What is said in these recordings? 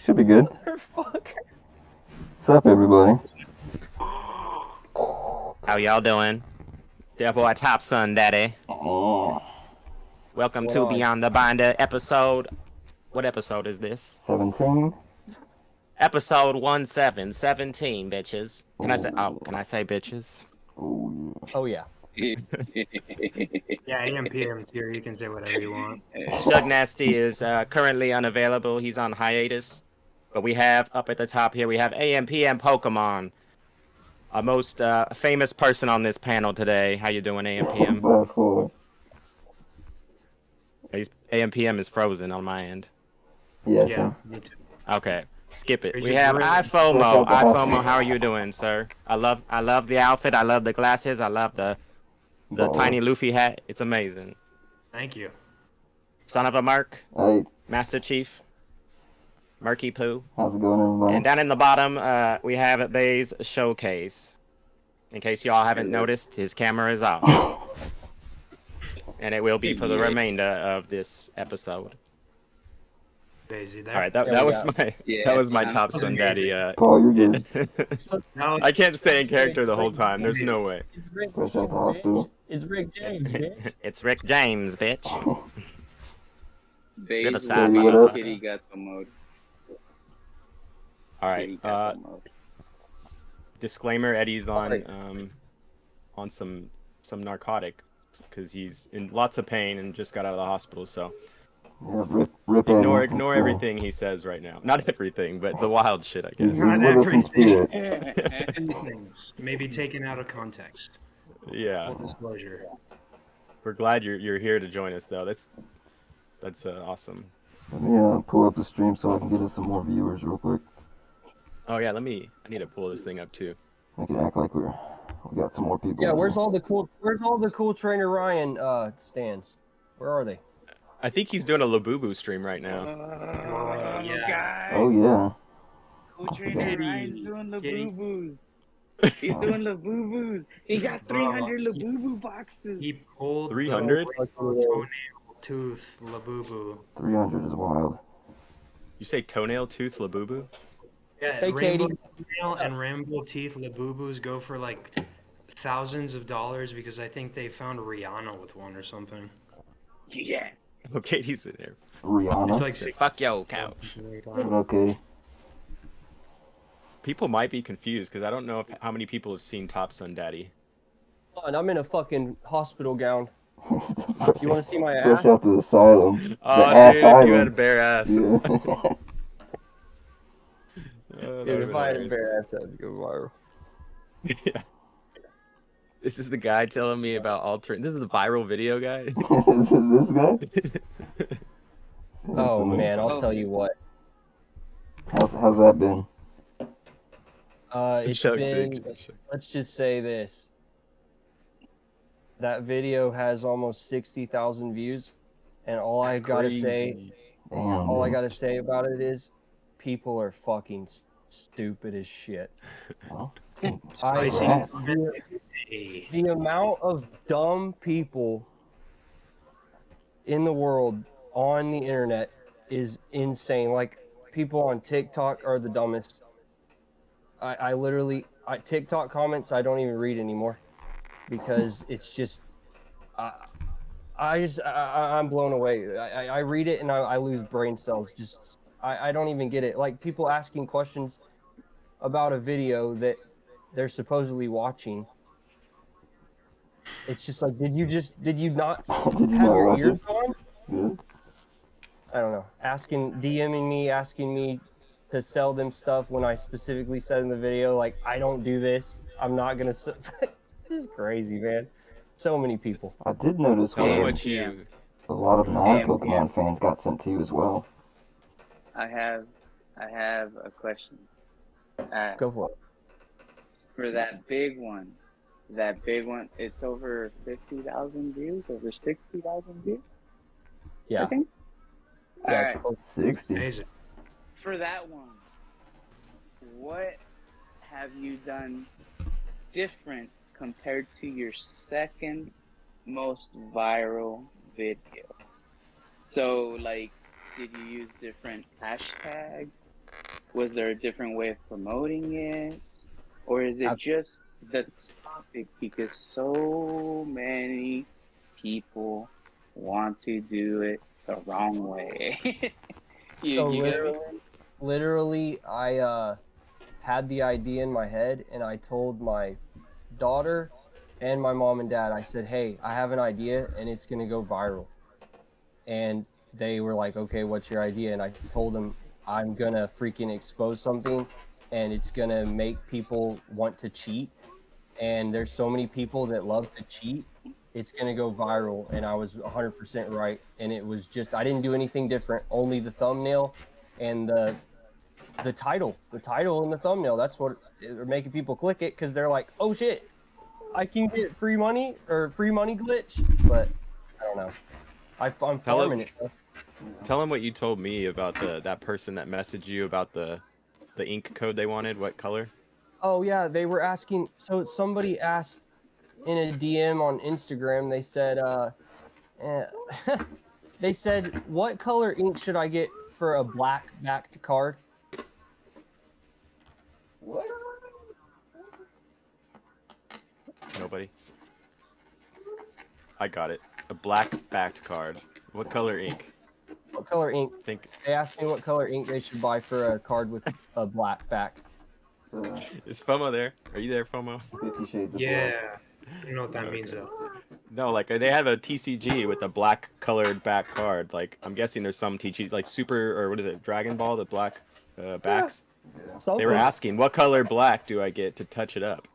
Should be good. Motherfucker. What's up, everybody? How y'all doing? Their boy Top Son Daddy. Oh, Welcome What to on? Beyond the Binder episode. What episode is this? 17? Episode 17, bitches. Can I say? Oh, can I say bitches? Oh, Oh yeah. Yeah, AMPM's here. You can say whatever you want. Shug Nasty is currently unavailable. He's on hiatus. But we have up at the top here. We have AMPM Pokemon, our most famous person on this panel today. How you doing, AMPM? Bad for. AMPM is frozen on my end. Yeah, Yeah, sir. me too. Okay, skip it. Are We you have really- iFomo. Check out the iFomo, how are you doing, sir? I love the outfit. I love the glasses. I love the Baller. tiny Luffy hat. It's amazing. Thank you. Son of a Merc, Hey, Master Chief, Murky Poo. how's it going, everybody? And down in the bottom, we have Bay's Showcase. In case y'all haven't noticed, his camera is off. And it will be for the remainder of this episode. Daisy there. All right, Yeah, that we was got- my Yeah, that was my I'm Top so Son amazing. Daddy. Paul, you're good. No, I can't stay in character the whole time. There's no way. It's Rick Fresh out the James, hospital. bitch. It's Rick James, bitch. It's Rick James, bitch. Bays Riverside, Baby, what up? motherfucker. Kitty got the mode. All Kitty right. got the mode. Disclaimer: Eddie's Alright. on some narcotic because he's in lots of pain and just got out of the hospital. So Yeah, rip ignore Eddie. It's, everything he says right now. Not everything, but the wild shit, I He's, guess. he's Not with us in everything. spirit. Many things may be taken out of context. Yeah, Full disclosure. we're glad you're here to join us though. That's awesome. Let me pull up the stream so I can get us some more viewers real quick. Oh yeah, I need to pull this thing up too. I can act like we got some more people. Yeah, in where's here. all the cool Trainer Ryan stands? Where are they? I think he's doing a Labubu stream right now. Oh, yeah. Oh, yeah. Cool Trainer Ryan's doing the Kitty. boo-boos. He's doing the boo-boos. He got Bro, 300 Labubu boxes. He pulled 300? the toenail tooth Labubu. 300 is wild. You say toenail tooth Labubu? Yeah, Hey, Rainbow Katie. Toenail and Rainbow Teeth Labubus go for like thousands of dollars because I think they found Rihanna with one or something. Yeah. Oh, Katie's in there. Rihanna. It's like six. Fuck yo, couch. What up, Katie? People might be confused because I don't know how many people have seen Top Son Daddy. And I'm in a fucking hospital gown. Fresh You want to see my ass? out the asylum. Oh, the ass dude, you had a island. bare ass. Yeah. Oh, Dude, if I had a hilarious. bare ass, that'd go viral. Yeah. This is the guy telling me about altering. This is the viral video guy. Is it this guy? Oh Someone's- man, I'll tell you what. How's that been? It's Shug, been. big. Let's just say this. That video has almost 60,000 views, and all That's I've got to say, crazy. Damn. all I man. got to say about it is, people are fucking stupid as shit. Well, I Spicy. Rats. Hey. the amount of dumb people in the world on the internet is insane. Like, people on TikTok are the dumbest. I literally TikTok comments I don't even read anymore because it's just I'm blown away. I read it and I lose brain cells. Just I don't even get it. Like, people asking questions about a video that they're supposedly watching. It's just like, did you not Did you have not your watch ears it? on? Yeah. I don't know. DMing me, asking me to sell them stuff when I specifically said in the video, like, I don't do this. I'm not gonna. This is crazy, man. So many people. I did notice Tell me where what you. a lot of non-Pokemon fans got sent to you as well. I have a question. Go for it. For that big one, it's over 50,000 views, over 60,000 views, Yeah. I think. Yeah, Alright. it's close. 60. Amazing. For that one, what have you done different compared to your second most viral video? So, like, Did you use different hashtags? Was there a different way of promoting it? Or is it just the topic? Because so many people want to do it the wrong way. So you get me? literally, I had the idea in my head, and I told my daughter and my mom and dad. I said, "Hey, I have an idea, and it's gonna go viral." And they were like, "Okay, what's your idea?" And I told them, "I'm gonna freaking expose something, and it's gonna make people want to cheat. And there's so many people that love to cheat. It's gonna go viral." And I was 100% right. And it was just I didn't do anything different. Only the thumbnail and the title and the thumbnail. That's what are making people click it because they're like, "Oh shit, I can get free money or free money glitch." But I don't know. I'm farming it. Tell him what you told me about that person that messaged you about the ink code they wanted. What color? Oh yeah, they were asking. So somebody asked in a DM on Instagram. They said, eh, they said, "What color ink should I get for a black backed card?" What? Nobody. I got it. A black backed card. What color ink? What color ink? Think They asked me what color ink they should buy for a card with a black back. So, is FOMO there? Are you there, FOMO? 50 Shades of Yeah. I don't know what that means though. No, like they have a TCG with a black colored back card. Like I'm guessing there's some TCG like Super or what is it, Dragon Ball, the black backs. Yeah. They were asking what color black do I get to touch it up,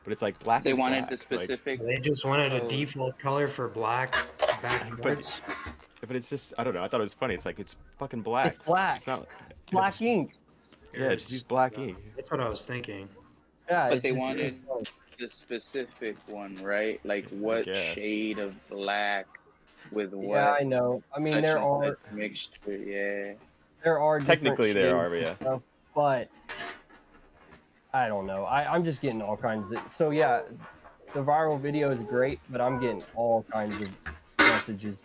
but it's like black. They is wanted black. the specific. They just wanted a default color for black backwards. But it's just I don't know. I thought it was funny. It's like it's fucking black. It's black. It's not Black ink. Yeah, just use black ink. That's what I was thinking. Yeah, But it's they just- wanted the specific one, right? Like what guess. shade of black with what? Yeah, I know. I mean, there touch and are touch mixture. Yeah. different Technically there shades are, but yeah. and stuff, but I don't know. I'm just getting all kinds of. So yeah, the viral video is great, but I'm getting all kinds of messages,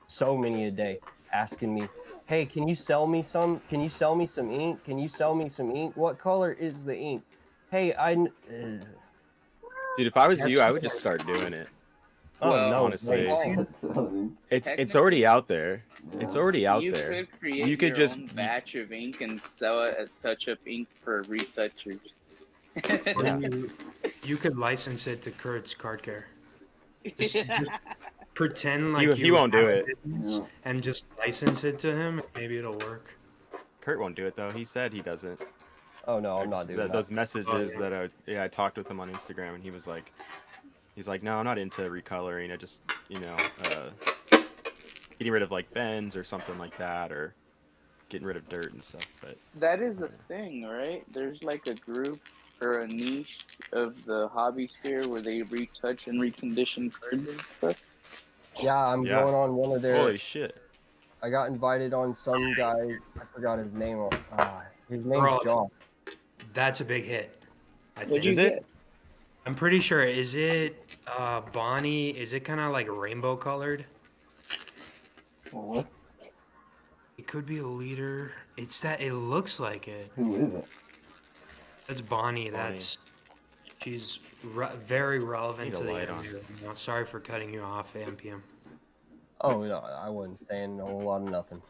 so many a day, asking me, "Hey, can you sell me some? Can you sell me some ink? Can you sell me some ink? What color is the ink? Hey, Dude, if I was you, I would just start doing it. oh Well, no, honestly. wait. So, It's already out there. It's already out You there. could create You could your just- own batch of ink and sell it as touch-up ink for retouchers. You could license it to Kurt's Card Care. Just pretend like He you won't do have a it. business Yeah. and just license it to him. Maybe it'll work. Kurt won't do it though. He said he doesn't. Oh no, I'm not doing that. Those messages Oh, yeah. that I talked with him on Instagram, and he's like, no, I'm not into recoloring. I just, getting rid of like bends or something like that, or getting rid of dirt and stuff. But That is a thing, right? There's like a group or a niche of the hobby sphere where they retouch and recondition cards and stuff. Yeah, I'm Yeah. going on one of their. holy shit, I got invited on some guy. I forgot his name. His name's Bro. John. That's a big hit. I What'd think. you is it? get? I'm pretty sure. Is it Bonnie? Is it kind of like rainbow colored? what? It could be a leader. It's that. It looks like it. Who is it? That's Bonnie. She's very relevant Need a to the light area on. right now. Sorry for cutting you off, AMPM. Oh no, I wasn't saying a whole lot of nothing.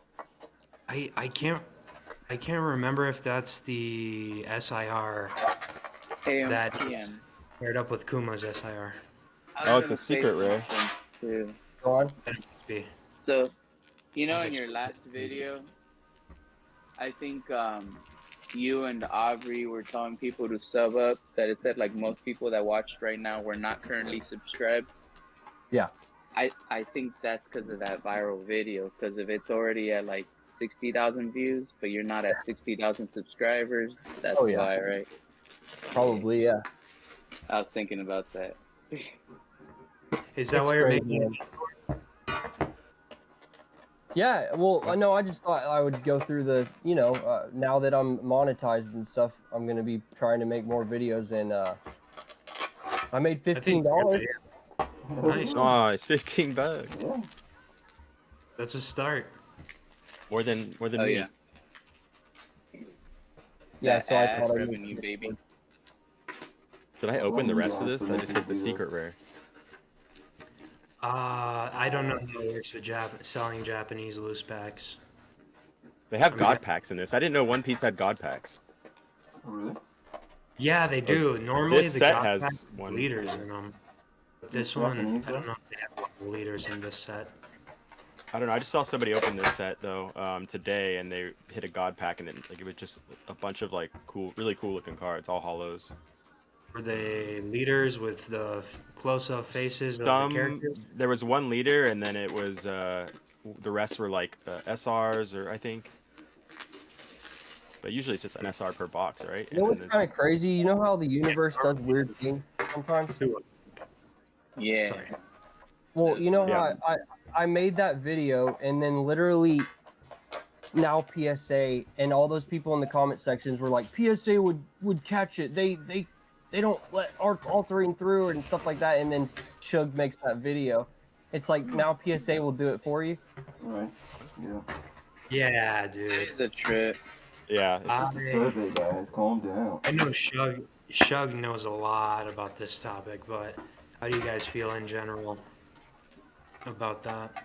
I can't remember if that's the SIR That- AMPM. paired up with Kuma's SIR. Oh, it's a secret rare. Too. Go on. That must be. So, you know, It's in your exp- last video, I think you and Aubrey were telling people to sub up. That it said like most people that watched right now were not currently subscribed. Yeah. I think that's because of that viral video. Because if it's already at like 60,000 views, but you're not at 60,000 subscribers, that's Oh, yeah. why, right? Probably, yeah. I was thinking about that. Is that It's why you're crazy, making man. it? Yeah, well, no, I just thought I would go through the, now that I'm monetized and stuff, I'm gonna be trying to make more videos, and I made I think $15. Nice. Oh, it's $15. Yeah. That's a start. more than Oh me. yeah. Yeah, That so I ad thought I revenue, baby. Did I open the rest of this? I just hit the secret rare. I don't know how it works with selling Japanese loose packs. They have I'm God guessing- packs in this. I didn't know One Piece had God packs. Oh, really? Yeah, they do. Normally This the set God has packs have one. leaders in them. But this It's one, Japanese, I don't though? know if they have leaders in this set. I don't know. I just saw somebody open this set though today, and they hit a God pack, and it was just a bunch of like really cool looking cards, all hollows. Were they leaders with the close-up faces of the characters? There was one leader, and then it was the rest were like SRs, or I think. But usually it's just an SR per box, right? You know what's And kind of crazy? You know how the universe does weird things sometimes? Yeah. Sorry. Well, you know Yeah. how I made that video and then literally now PSA and all those people in the comment sections were like, PSA would catch it. They don't let art altering through and stuff like that. And then Shug makes that video. It's like now PSA will do it for you. Right. Yeah. Yeah, That dude. is a trip. yeah, It's the survey, guys. Calm down. I know Shug knows a lot about this topic, but how do you guys feel in general about that?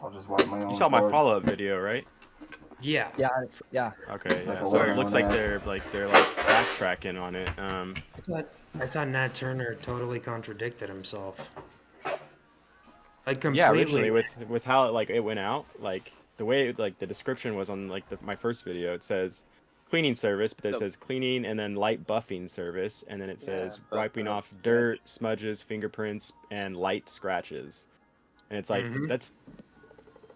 I'll just wipe my own you saw my cards. follow-up video, right? Yeah. Yeah. Okay, It's like yeah. a So water it looks on like ass. they're backtracking on it. I thought Nat Turner totally contradicted himself. Like Yeah, completely. originally with how it went out, like the way the description was on my first video, it says cleaning service, but it So- says cleaning and then light buffing service, and then it says buff wiping up, off dirt, smudges, fingerprints, and light scratches. And it's like Mhm. that's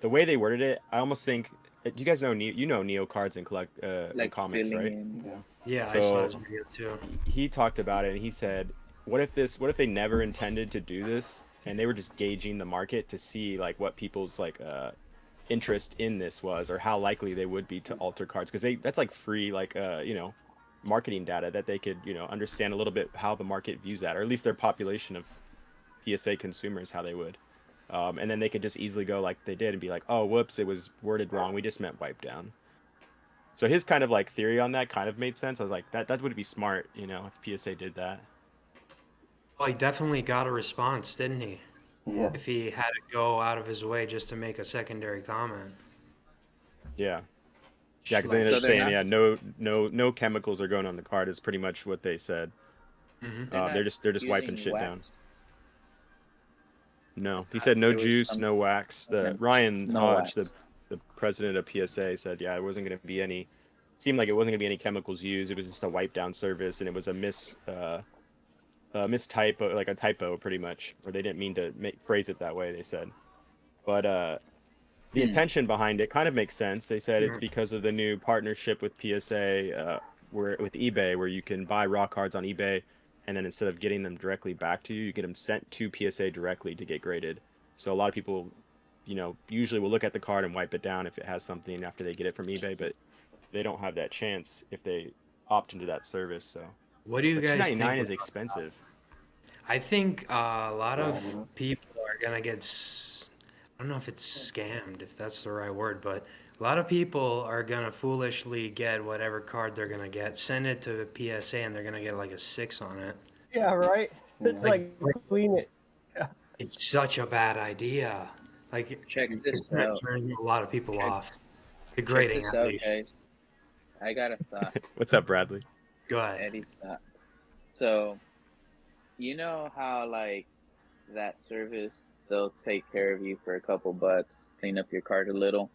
the way they worded it. I almost think you guys know Neo cards and collect like comics, filling right? in. Yeah. Yeah, I saw So- his video too. He talked about it, and he said, what if they never intended to do this, and they were just gauging the market to see what people's interest in this was, or how likely they would be to alter cards, because that's free marketing data that they could understand a little bit how the market views that, or at least their population of PSA consumers, how they would, and then they could just easily go like they did and be like, oh whoops, it was worded wrong, we just meant wipe down. So his kind of theory on that kind of made sense. I was like, that would be smart, if PSA did that. Well, he definitely got a response, didn't he? Yeah. If he had to go out of his way just to make a secondary comment. Yeah. Yeah, because they ended So up they're saying, not- no chemicals are going on the card is pretty much what they said. Mhm. They're just wiping using shit down. wax. No, he said no There was juice, some- no wax. The Okay. Ryan No Hodge, wax. the president of PSA, said it wasn't going to be any. Seemed like it wasn't going to be any chemicals used. It was just a wipe down service, and it was a mistypo, like a typo, pretty much, or they didn't mean to phrase it that way. They said, but the intention behind it kind of makes sense. They said it's because of the new partnership with PSA, with eBay, where you can buy raw cards on eBay, and then instead of getting them directly back to you, you get them sent to PSA directly to get graded. So a lot of people, usually will look at the card and wipe it down if it has something after they get it from eBay, but they don't have that chance if they opt into that service. So What do you guys think? $2.99 is expensive. I think a lot of Yeah. people are gonna get. I don't know if it's scammed, if that's the right word, but a lot of people are gonna foolishly get whatever card they're gonna get, send it to the PSA, and they're gonna get like a 6 on it. Yeah, right. It's Like- like clean it. It's such a bad idea. Like Check it's this gonna out. turn a lot of people Check- off. Check Degrading this at out, least. guys. I got a thought. What's up, Bradley? Go ahead. Eddie's thought. So, you know how that service, they'll take care of you for a couple bucks, clean up your card a little.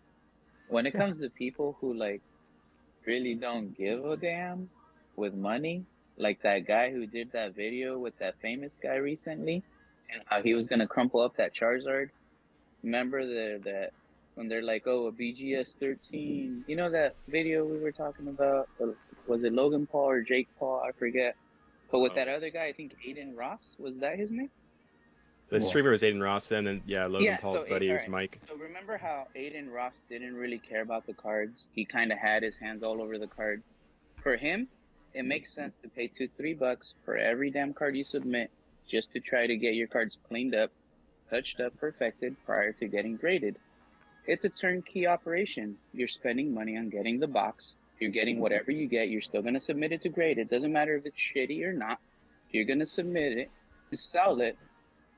When it comes to people who really don't give a damn with money, like that guy who did that video with that famous guy recently, and how he was gonna crumple up that Charizard. Remember that when they're like, oh, a BGS 13, you know that video we were talking about? Was it Logan Paul or Jake Paul? I forget. But with that other guy, I think Aiden Ross, was that his name? The Yeah. streamer was Aiden Ross, and then Logan Paul's so buddy is alright. Mike. So remember how Aiden Ross didn't really care about the cards? He kind of had his hands all over the card. For him, it makes sense to pay $2-3 for every damn card you submit, just to try to get your cards cleaned up, touched up, perfected prior to getting graded. It's a turnkey operation. You're spending money on getting the box. You're getting whatever you get. You're still going to submit it to grade. It doesn't matter if it's shitty or not. You're going to submit it to sell it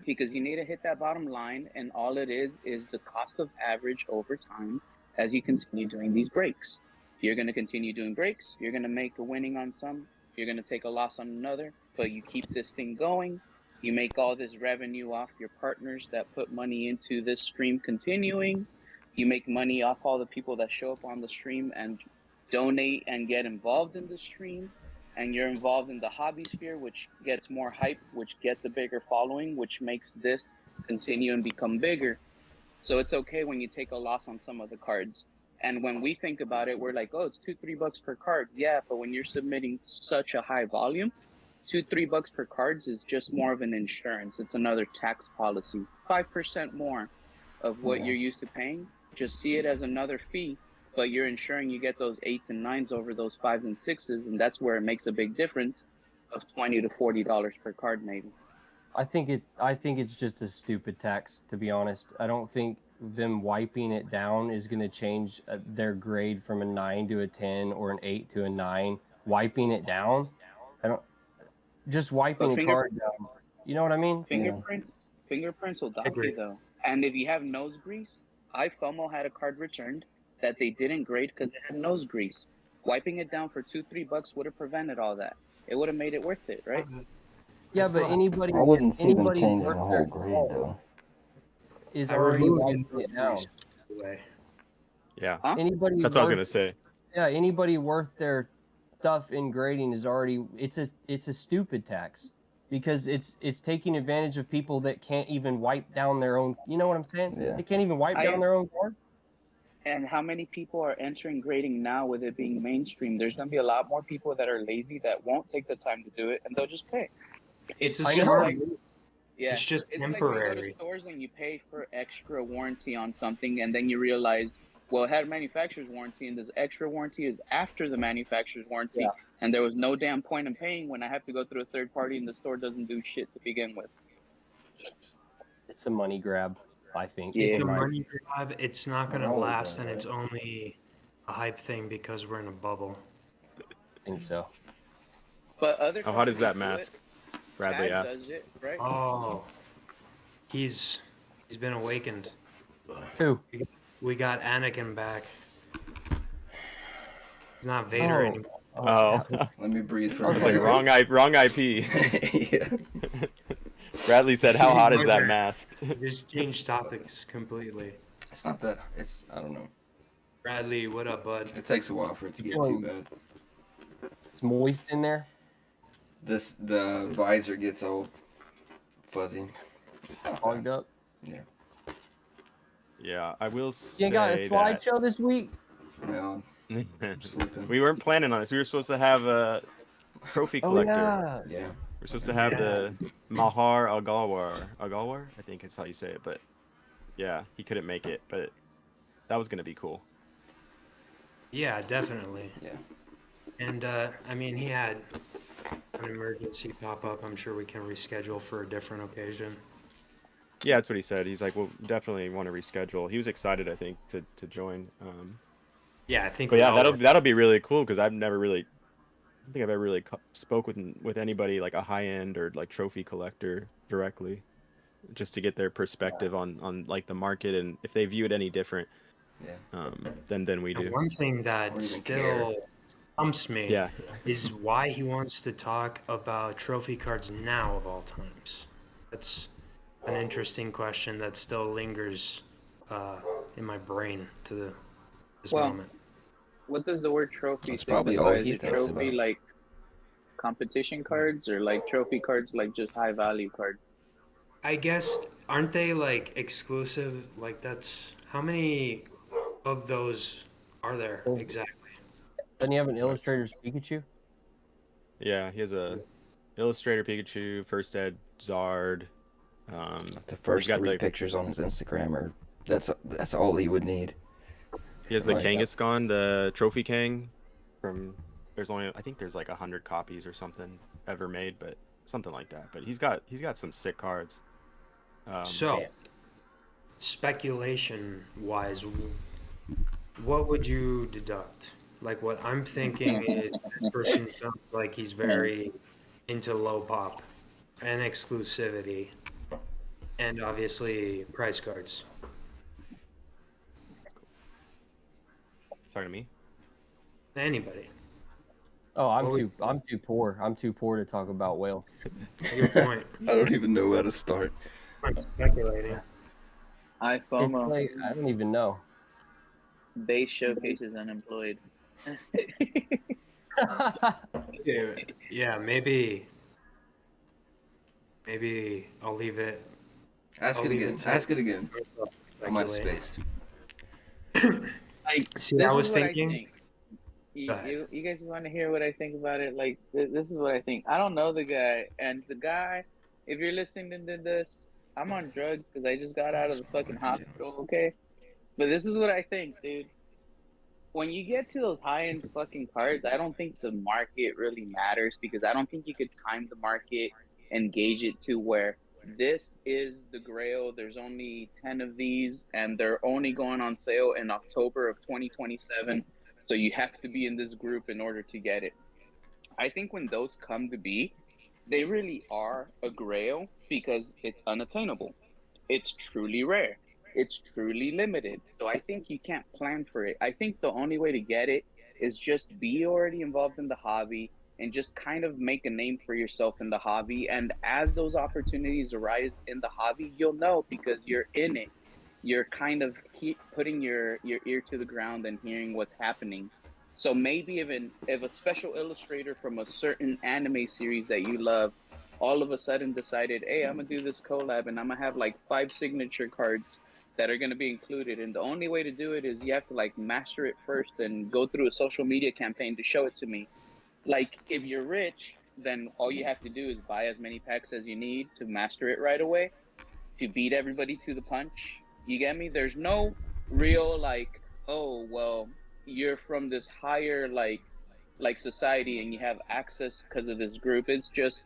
because you need to hit that bottom line. And all it is the cost of average over time as you continue doing these breaks. You're going to continue doing breaks. You're going to make a winning on some. You're going to take a loss on another. But you keep this thing going. You make all this revenue off your partners that put money into this stream continuing. You make money off all the people that show up on the stream and donate and get involved in the stream. And you're involved in the hobby sphere, which gets more hype, which gets a bigger following, which makes this continue and become bigger. So it's okay when you take a loss on some of the cards. And when we think about it, we're like, oh, it's $2-3 per card. Yeah, but when you're submitting such a high volume, $2-3 per cards is just more of an insurance. It's another tax policy. 5% more of what you're used to paying. Just see it as another fee, but you're ensuring you get those 8s and 9s over those 5s and 6s, and that's where it makes a big difference of $20 to $40 per card, maybe. I think it's just a stupid tax, to be honest. I don't think them wiping it down is going to change their grade from a 9 to a 10 or an 8 to a 9. Wiping it down, I don't. Just wiping a card down. You know what I mean? Fingerprints will dock you though. And if you have nose grease, FOMO had a card returned that they didn't grade because it had nose grease. Wiping it down for $2-3 would have prevented all that. It would have made it worth it, right? Yeah, but anybody. I wouldn't see them anybody changing the worth whole their grade salt though. Is I already removed wiping it down. Away. Yeah, Huh? Anybody. that's what I was worth- gonna say. Yeah, anybody worth their stuff in grading is already. It's a stupid tax because it's taking advantage of people that can't even wipe down their own. You know what I'm saying? Yeah. They can't even wipe down their own card. And how many people are entering grading now with it being mainstream? There's going to be a lot more people that are lazy that won't take the time to do it, and they'll just pay. It's a I know. smart. Yeah, It's just It's like you temporary. go to stores and you pay for extra warranty on something, and then you realize, well, it had manufacturer's warranty, and this extra warranty is after the manufacturer's warranty, and there was no damn point in paying when I have to go through a third party and the store doesn't do shit to begin with. It's a money grab, I think. Yeah. It's a in my- money grab. It's not going to always last, been, and it's only a hype thing because we're in a bubble. I think so. But other Oh, how does that companies do mask? Bradley it. Tag asked. does it, right? Oh, he's been awakened. Who? We got Anakin back. He's not Vader Oh. anymore. Oh, Let me breathe for I a was it's like second. wrong IP. Yeah. Bradley said, "How hot is that mask?" Just changed topics completely. It's not that. I don't know. Bradley, what up, bud? It takes a while for it to get too bad. It's moist in there. The visor gets all fuzzy. It's not Clogged bad. up. Yeah. Yeah, I will say You got a slideshow this week? No, I'm that sleeping. we weren't planning on this. We were supposed to have a trophy Oh collector. yeah. Yeah. We're supposed to have the Mahar Agalwar, I think it's how you say it, but yeah, he couldn't make it, but that was gonna be cool. Yeah, definitely. Yeah. And I mean, he had an emergency pop up. I'm sure we can reschedule for a different occasion. Yeah, that's what he said. He's like, we'll definitely want to reschedule. He was excited, I think, to join. Yeah, I think. But we yeah, all that'll be really cool because I don't think I've ever really spoke with anybody like a high end or like trophy collector directly, just to get their perspective on like the market and if they view it any different. Yeah. Than we And do. one thing Or that even still stumps me Yeah. is why he wants to talk about trophy cards now of all times. That's an interesting question that still lingers in my brain to this Well, moment. What does the word trophy That's probably signify? all Is he it thinks trophy about. like competition cards or like trophy cards like just high value cards? I guess, aren't they like exclusive? Like, that's how many of those are there exactly? Doesn't he have an Illustrator's Pikachu? Yeah, he has a Illustrator Pikachu, First Ed Zard. The first got 3 the- pictures on his Instagram are that's all he would need. He has the Right. Kangaskhan, the Trophy Kang. I think there's like 100 copies or something ever made, but something like that. But he's got some sick cards. So, speculation wise, what would you deduct? Like what I'm thinking is this person sounds like he's very into low pop and exclusivity and obviously price cards. Sorry to me. Anybody. Oh, I'm What would- too poor. I'm too poor to talk about whales. Good point. I don't even know where to start. I'm speculating. I It's FOMO. like, I don't even know. Base showcases unemployed. Yeah, maybe I'll leave it. Ask I'll it leave again. to Ask it again. myself to I might have speculate. spaced. Like, See, this I is was what thinking. I think. Go ahead. You guys want to hear what I think about it? Like, this is what I think. I don't know the guy, and the guy, if you're listening to this, I'm on drugs because I just got out of the fucking hospital, okay? But this is what I think, dude. When you get to those high-end fucking cards, I don't think the market really matters because I don't think you could time the market and gauge it to where this is the grail. There's only 10 of these, and they're only going on sale in October of 2027. So you have to be in this group in order to get it. I think when those come to be, they really are a grail because it's unattainable. It's truly rare. It's truly limited. So I think you can't plan for it. I think the only way to get it is just be already involved in the hobby and just kind of make a name for yourself in the hobby. And as those opportunities arise in the hobby, you'll know because you're in it. You're kind of putting your ear to the ground and hearing what's happening. So maybe even if a special illustrator from a certain anime series that you love all of a sudden decided, hey, I'm gonna do this collab and I'm gonna have like 5 signature cards that are gonna be included. And the only way to do it is you have to like master it first and go through a social media campaign to show it to me. Like if you're rich, then all you have to do is buy as many packs as you need to master it right away, to beat everybody to the punch. You get me? There's no real like, oh well, you're from this higher like society and you have access because of this group. It's just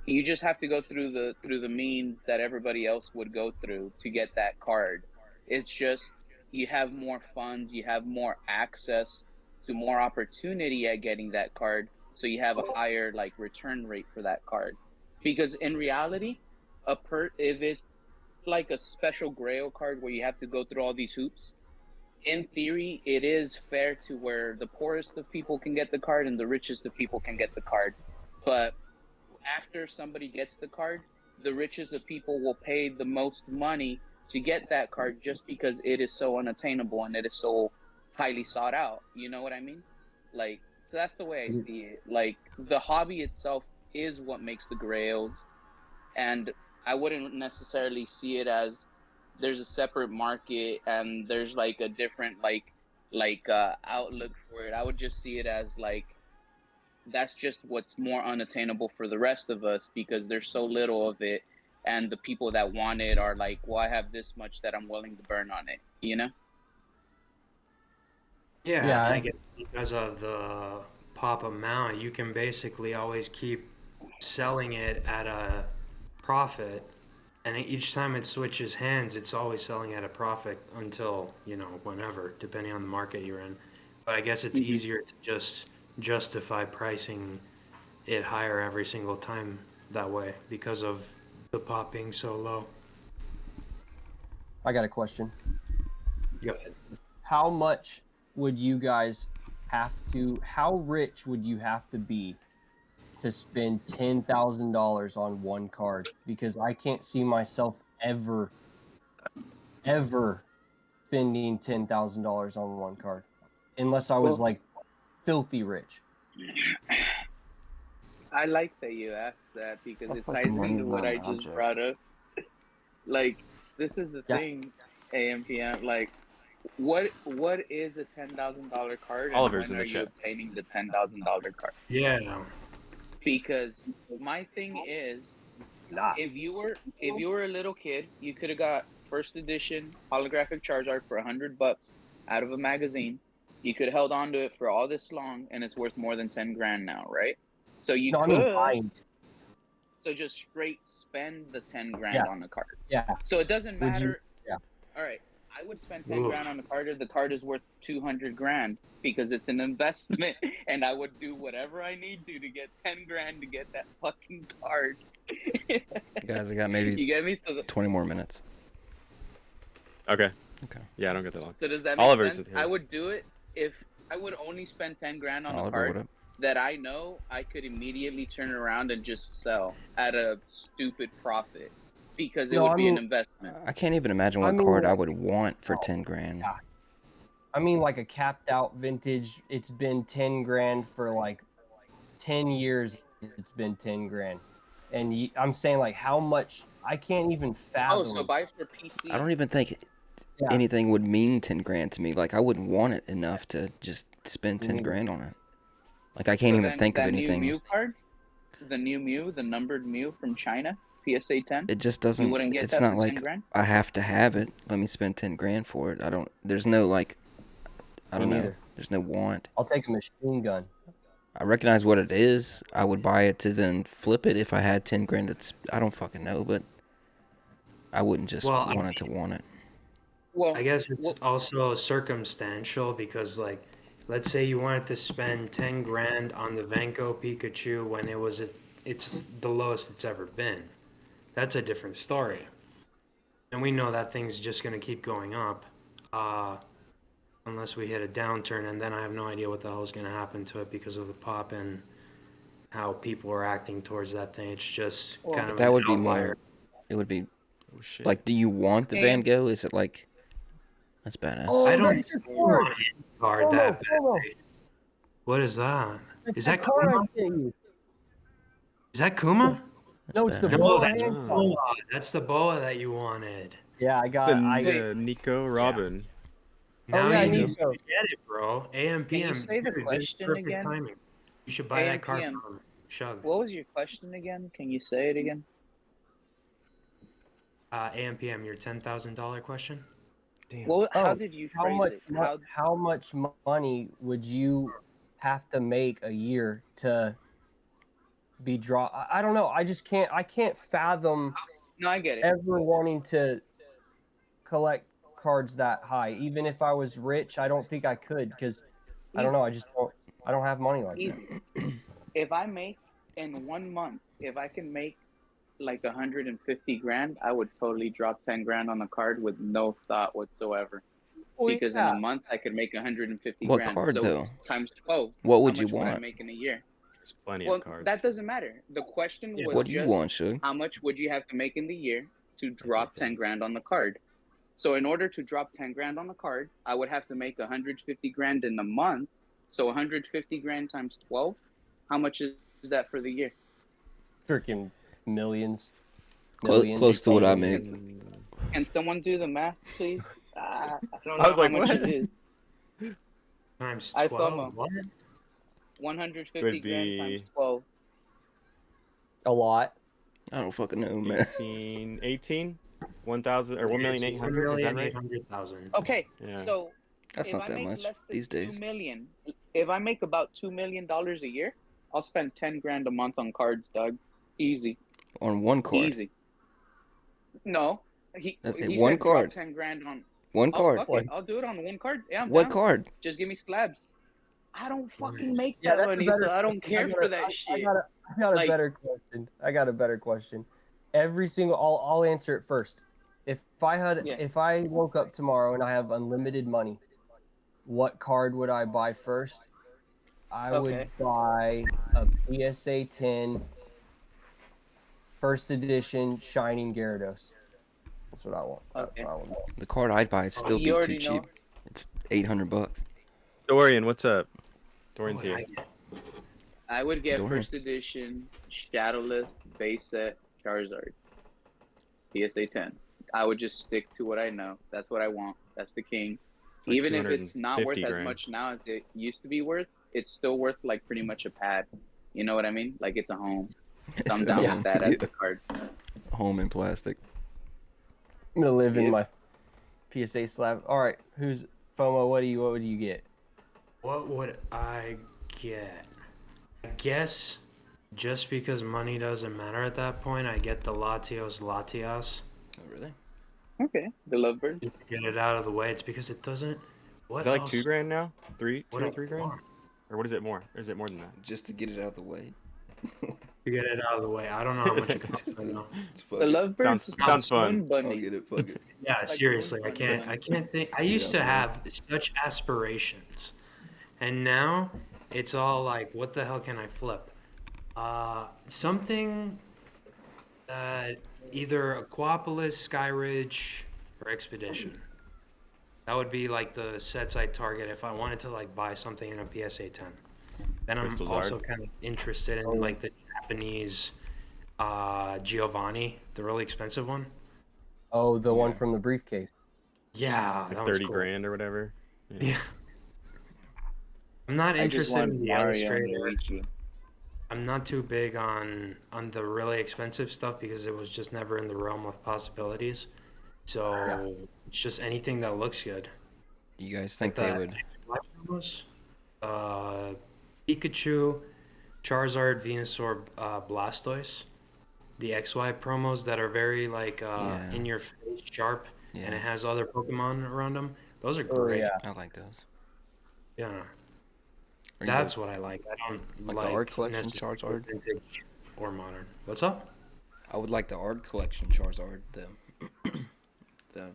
you just have to go through the means that everybody else would go through to get that card. It's just you have more funds, you have more access to more opportunity at getting that card, so you have a higher like return rate for that card. Because in reality, if it's like a special grail card where you have to go through all these hoops, in theory it is fair to where the poorest of people can get the card and the richest of people can get the card. But after somebody gets the card, the richest of people will pay the most money to get that card just because it is so unattainable and it is so highly sought out. You know what I mean? Like, so that's the way I see it. Like, the hobby itself is what makes the grails, and I wouldn't necessarily see it as there's a separate market and there's like a different outlook for it. I would just see it as like that's just what's more unattainable for the rest of us because there's so little of it, and the people that want it are like, well, I have this much that I'm willing to burn on it, you know? Yeah, Yeah, and I guess because of the pop amount, you can basically always keep selling it at a profit. And each time it switches hands, it's always selling at a profit until, whenever, depending on the market you're in. But I guess it's easier to just justify pricing it higher every single time that way because of the pop being so low. I got a question. Go ahead. How much would you guys how rich would you have to be to spend $10,000 on one card? Because I can't see myself ever spending $10,000 on one card unless I was like filthy rich. I like that you asked that because I it thought ties the into money's what not I an just object. brought up. Like, this is the Yeah. thing, AMPM. Like, what is a $10,000 card, and Oliver's when in are the you chat. obtaining the $10,000 card? Yeah. Because my thing is, if you were a little kid, you could have got first edition holographic Charizard for $100 out of a magazine. You could have held on to it for all this long, and it's worth more than 10 grand now, right? So you No, I mean could buying it. so just straight spend the 10 grand Yeah. on the card. Yeah. So it doesn't Would you? matter. Yeah. All right, I would spend 10 Oof. grand on a card if the card is worth 200 grand because it's an investment, and I would do whatever I need to get 10 grand to get that fucking card. Guys, I got maybe You get me? So, 20 more minutes. Okay. Okay. Yeah, I don't get that long. so does that make Oliver's sense? here. I would do it if I would only spend 10 grand on a Oliver, what card up? that I know I could immediately turn around and just sell at a stupid profit because it No, would I be mean- an investment. I can't even imagine what I mean, card I like- would want for 10 grand. Yeah. I mean, like a capped out vintage. It's been 10 grand for like 10 years. It's been 10 grand, and I'm saying like how much I can't even fathom. Oh, so buy for PC. I don't even think Yeah. anything would mean 10 grand to me. Like, I wouldn't want it enough to just spend 10 grand on it. Like, I can't So even then think of that anything. New Mew card, the new Mew, the numbered Mew from China, PSA 10. It just doesn't, You wouldn't get it's that not for 10 like grand? I have to have it. Let me spend 10 grand for it. There's no like, I don't Me know. neither. There's no want. I'll take a machine gun. I recognize what it is. I would buy it to then flip it if I had 10 grand. I don't fucking know, but I wouldn't just Well, want it to want it. Well, I guess it's well, also circumstantial because, like, let's say you wanted to spend 10 grand on the Vanco Pikachu when it's the lowest it's ever been. That's a different story. And we know that thing's just going to keep going up unless we hit a downturn, and then I have no idea what the hell is going to happen to it because of the pop and how people are acting towards that thing. It's just Well, kind of That an would be outlier. more. It would be Oh shit. like, do you want the Van And- Gogh? Is it like, that's badass. Oh, I don't that's the want card. any card that bad. What is that? That's Is the that card I Kuma? sent you. Is that Kuma? That's No, it's the badass. No, boa that's hand card. boa. That's the boa that you wanted. Yeah, I It's got. Nico Robin. Now yeah, you Nico. need to get it, bro. AMPM. say the dude, this is question perfect again? timing. You should buy that card AMPM. from Shug. what was your question again? Can you say it again? AMPM, your $10,000 question? Damn. Well, how Oh, did you how phrase much? it? How much money would you have to make a year to be draw? I don't know. I just can't. I can't fathom No, I get it. ever wanting to collect cards that high. Even if I was rich, I don't think I could because I don't know. I just don't. I don't have money like that. Easy. If I make in 1 month, if I can make like 150 grand, I would totally drop 10 grand on a card with no thought whatsoever. Because in a month I could make 150 What grand. card, so though? times 12. What would how you much would I want? make in a year? There's plenty Well, of cards. that doesn't matter. The question was What do you just want, Shug? how much would you have to make in the year to drop 10 grand on the card? So in order to drop 10 grand on the card, I would have to make 150 grand in a month. So 150 grand times 12, how much is that for the year? Freaking millions. Close to what I make. Can someone do the math, please? I don't know I was how like, much what? it is. Times I thought 12? What? 150 Would grand be- times 12. A lot. I don't fucking know, man. 18, 1,000 or 1,800,000. Is that right? 1,800,000. Okay, Yeah. so That's if not I that make much less than these days. 2 million, if I make about $2 million a year, I'll spend 10 grand a month on cards, Doug. Easy. On one card. Easy. No. That's He one said drop card. 10 grand on. One Oh, card. fuck it. I'll do it on one card. Yeah, I'm What down. card? Just give me slabs. I don't fucking make Yeah, that that's a money, better so I don't question. care I for got that I shit. got a Like- better question. I got a better question. Every single, I'll answer it first. If I woke up tomorrow and I have unlimited money, what card would I buy first? I would Okay. buy a PSA 10 first edition Shining Gyarados. That's what I want. Okay. That's what I want. The card I'd buy would still You be too already cheap. know. It's $800. Dorian, what's up? Dorian's What would here. I get? I would get Don't first edition Shadowless base set Charizard. PSA 10. I would just stick to what I know. That's what I want. That's the king. It's like Even if it's not worth 250 as grand. much now as it used to be worth, it's still worth like pretty much a pad. You know what I mean? Like it's a home. So I'm down Yeah. with that as the card. Home in plastic. I'm gonna live in Yeah. my PSA slab. All right, who's FOMO? What would you get? What would I get? I guess just because money doesn't matter at that point, I get the Latios Latias. Oh, really? Okay, the lovebirds. Just to get it out of the way. It's because it doesn't. What Is that like else? $2,000 now? What 2 or else 3 grand? more? Or what is it more? Or is it more than that? Just to get it out of the way. To get it out of the way. I don't know how much it costs Just right now. fuck The it. lovebirds Sounds fun. Moon Bunny. I'll get it. Fuck it. Yeah, It's like seriously, Moon I can't. Bunny. I can't think. I Get used out to the way. have such aspirations, and now it's all like, what the hell can I flip? Something either Aquapolis, Skyridge, or Expedition. That would be like the sets I target if I wanted to like buy something in a PSA 10. Then I'm Crystal also Zard. kind of interested in like the Japanese Giovanni, the really expensive one. Oh, the one Yeah. from the briefcase. Yeah, Like that was 30 cool. grand or whatever. Yeah. I'm not I just interested in want the Mario and Illustrator. Luigi. I'm not too big on the really expensive stuff because it was just never in the realm of possibilities. So it's just anything that looks good. You guys Like think they that would? Watchos, Pikachu, Charizard, Venusaur, Blastoise, the XY promos that are very like Yeah. in your face, sharp, and it Yeah, has other Pokemon around them. Those are Oh great. yeah. I like those. Yeah, Are you that's what I like. I don't like like the art collection necessarily Charizard? vintage or modern. What's up? I would like the art collection Charizard, the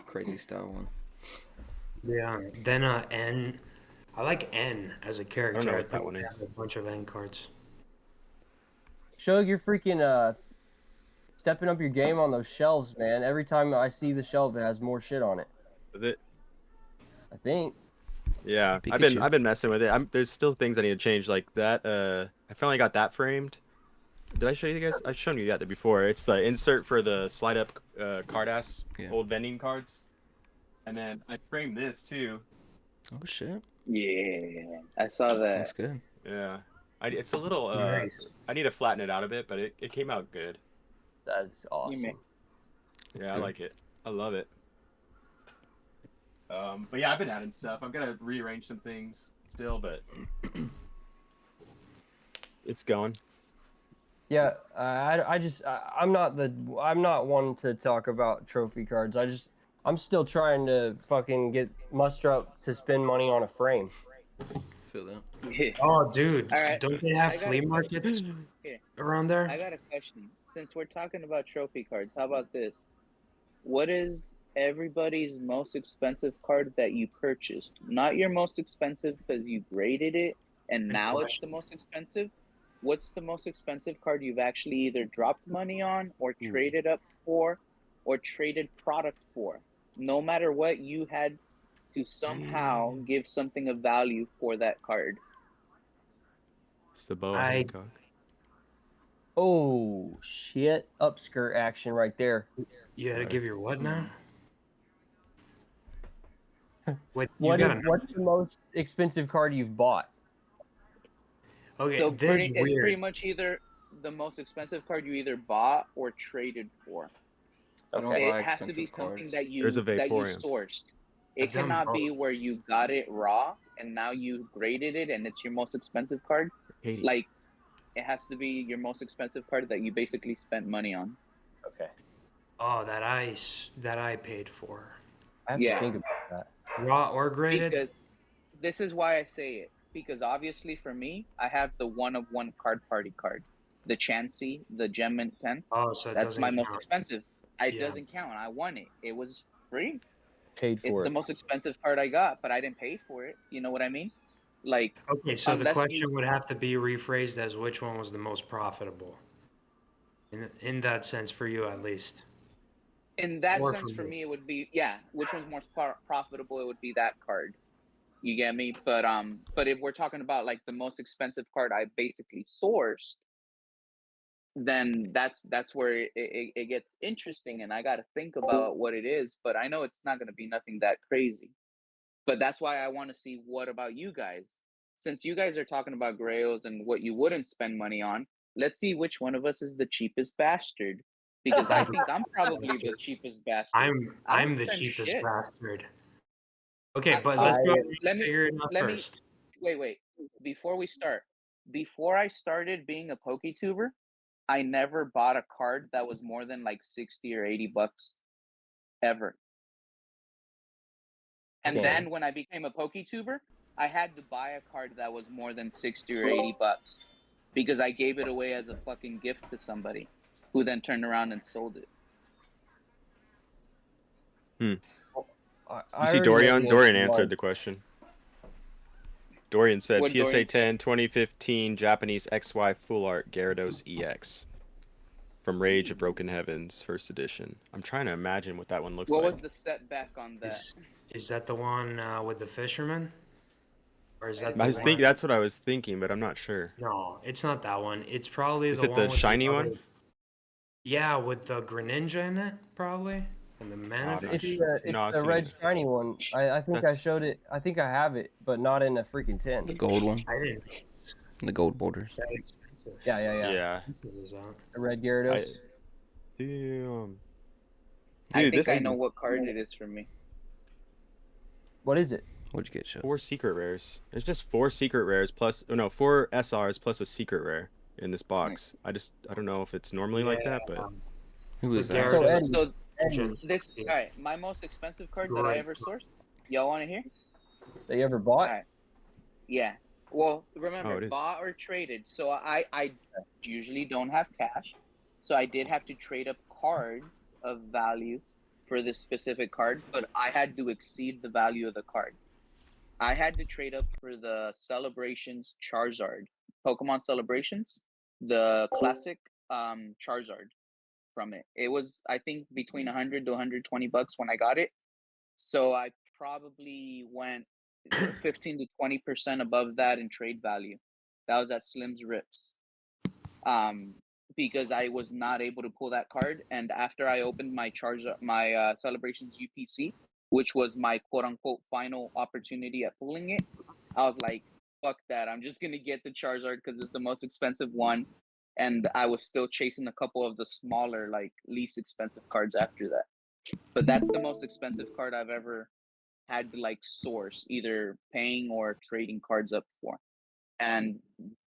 crazy style one. Yeah. Then N. I like N as a character. I don't know I what that think one they is. have a bunch of N cards. Shug, you're freaking stepping up your game on those shelves, man. Every time I see the shelf, it has more shit on it. Is it? I think. Yeah, Pikachu. I've been messing with it. There's still things I need to change, like that. I finally got that framed. Did I show you guys? I've shown you that before. It's the insert for the slide up card ass Yeah. old vending cards. And then I framed this too. Oh shit, Yeah, I saw that. looks good. Yeah, it's a little. Nice. I need to flatten it out a bit, but it came out good. That's awesome. Yeah, I Good. like it. I love it. But yeah, I've been adding stuff. I'm gonna rearrange some things still, but it's going. Yeah, I'm not one to talk about trophy cards. I'm still trying to fucking muster up to spend money on a frame. Feel that? Oh, dude. All right, Don't they have I got flea a markets Here. around there? I got a question. Since we're talking about trophy cards, how about this? What is everybody's most expensive card that you purchased? Not your most expensive because you graded it and Good now it's question. the most expensive. What's the most expensive card you've actually either dropped money on or traded up for or traded product for? No matter what, you had to somehow give something of value for that card. It's the boa I- Hancock. Oh shit! Upskirt action right there. You had to give your what now? What's What's the most expensive card you've bought? Okay, So this is it's weird. pretty much either the most expensive card you either bought or traded for. I don't Okay. buy It has to be expensive something cards. that you There's a that you Vaporeon. sourced. It I've done cannot be both. where you got it raw and now you graded it and it's your most expensive card. Katie. Like it has to be your most expensive card that you basically spent money on. Okay, Oh, that I paid for. I have Yeah. to think about that. Raw or graded? Because this is why I say it. Because obviously for me, I have the one of one card party card. The Chansey, the Gem Mint 10. Oh, so it That's doesn't my most count. expensive. It Yeah. doesn't count. I won it. It was free. Paid It's for the it. most expensive card I got, but I didn't pay for it. You know what I mean? Like Okay, so the unless question would have to be rephrased as which one was the most profitable. In that sense, for you at least. in that Or sense, for for me. me, it would be which one's more profitable? It would be that card. You get me? But if we're talking about like the most expensive card I basically sourced, then that's where it gets interesting, and I got to think about what it is. But I know it's not going to be nothing that crazy. But that's why I want to see what about you guys, since you guys are talking about grails and what you wouldn't spend money on. Let's see which one of us is the cheapest bastard, because I think I'm probably the cheapest bastard. I'm don't the spend cheapest shit. bastard. Okay, but So let's go let me figure it out let me first. wait. Before we start, before I started being a PokeTuber, I never bought a card that was more than like 60 or 80 bucks. ever. And Damn. then when I became a PokeTuber, I had to buy a card that was more than 60 or 80 bucks because I gave it away as a fucking gift to somebody who then turned around and sold it. You I see already know Dorian? the Dorian answer. answered the question. Dorian said What PSA Dorian 10 2015 Japanese XY Full Art Gyarados EX from Rage of Broken Heavens, first edition. I'm trying to imagine what that one looks What like. was the setback on that? Is that the one with the fisherman? Or is that I the was one? thinking that's what I was thinking, but I'm not sure. No, it's not that one. It's probably Is the it one the with shiny other- one? Yeah, with the Greninja in it, probably. And the I'm mana not It's fish. sure. the, No, I've the seen red it. shiny one. I think I That's- showed it. I think I have it, but not in a freaking 10. The gold one, I didn't. the gold borders. That expensive. Yeah. Yeah. Is that? The red Gyarados. Damn. I Dude, think this I know what card it is for me. What is it? What'd you get, Show? 4 secret rares. There's just 4 secret rares plus 4 SRs plus a secret rare in this box. I don't know if it's normally like that, but Who So is that? So Eddie, So Eddie, this, all right, my most expensive card that I ever sourced. Y'all want to hear? that you ever bought? Alright. Yeah. Well, remember, Oh, it is. bought or traded. So I usually don't have cash. So I did have to trade up cards of value for this specific card, but I had to exceed the value of the card. I had to trade up for the Celebrations Charizard. Pokemon Celebrations, the classic Charizard from it. It was, I think, between 100 to 120 bucks when I got it. So I probably went 15 to 20% above that in trade value. That was at Slim's Rips. Because I was not able to pull that card, and after I opened my Celebrations UPC, which was my quote unquote final opportunity at pulling it, I was like, fuck that. I'm just gonna get the Charizard because it's the most expensive one. And I was still chasing a couple of the smaller, like least expensive cards after that. But that's the most expensive card I've ever had to like source, either paying or trading cards up for. And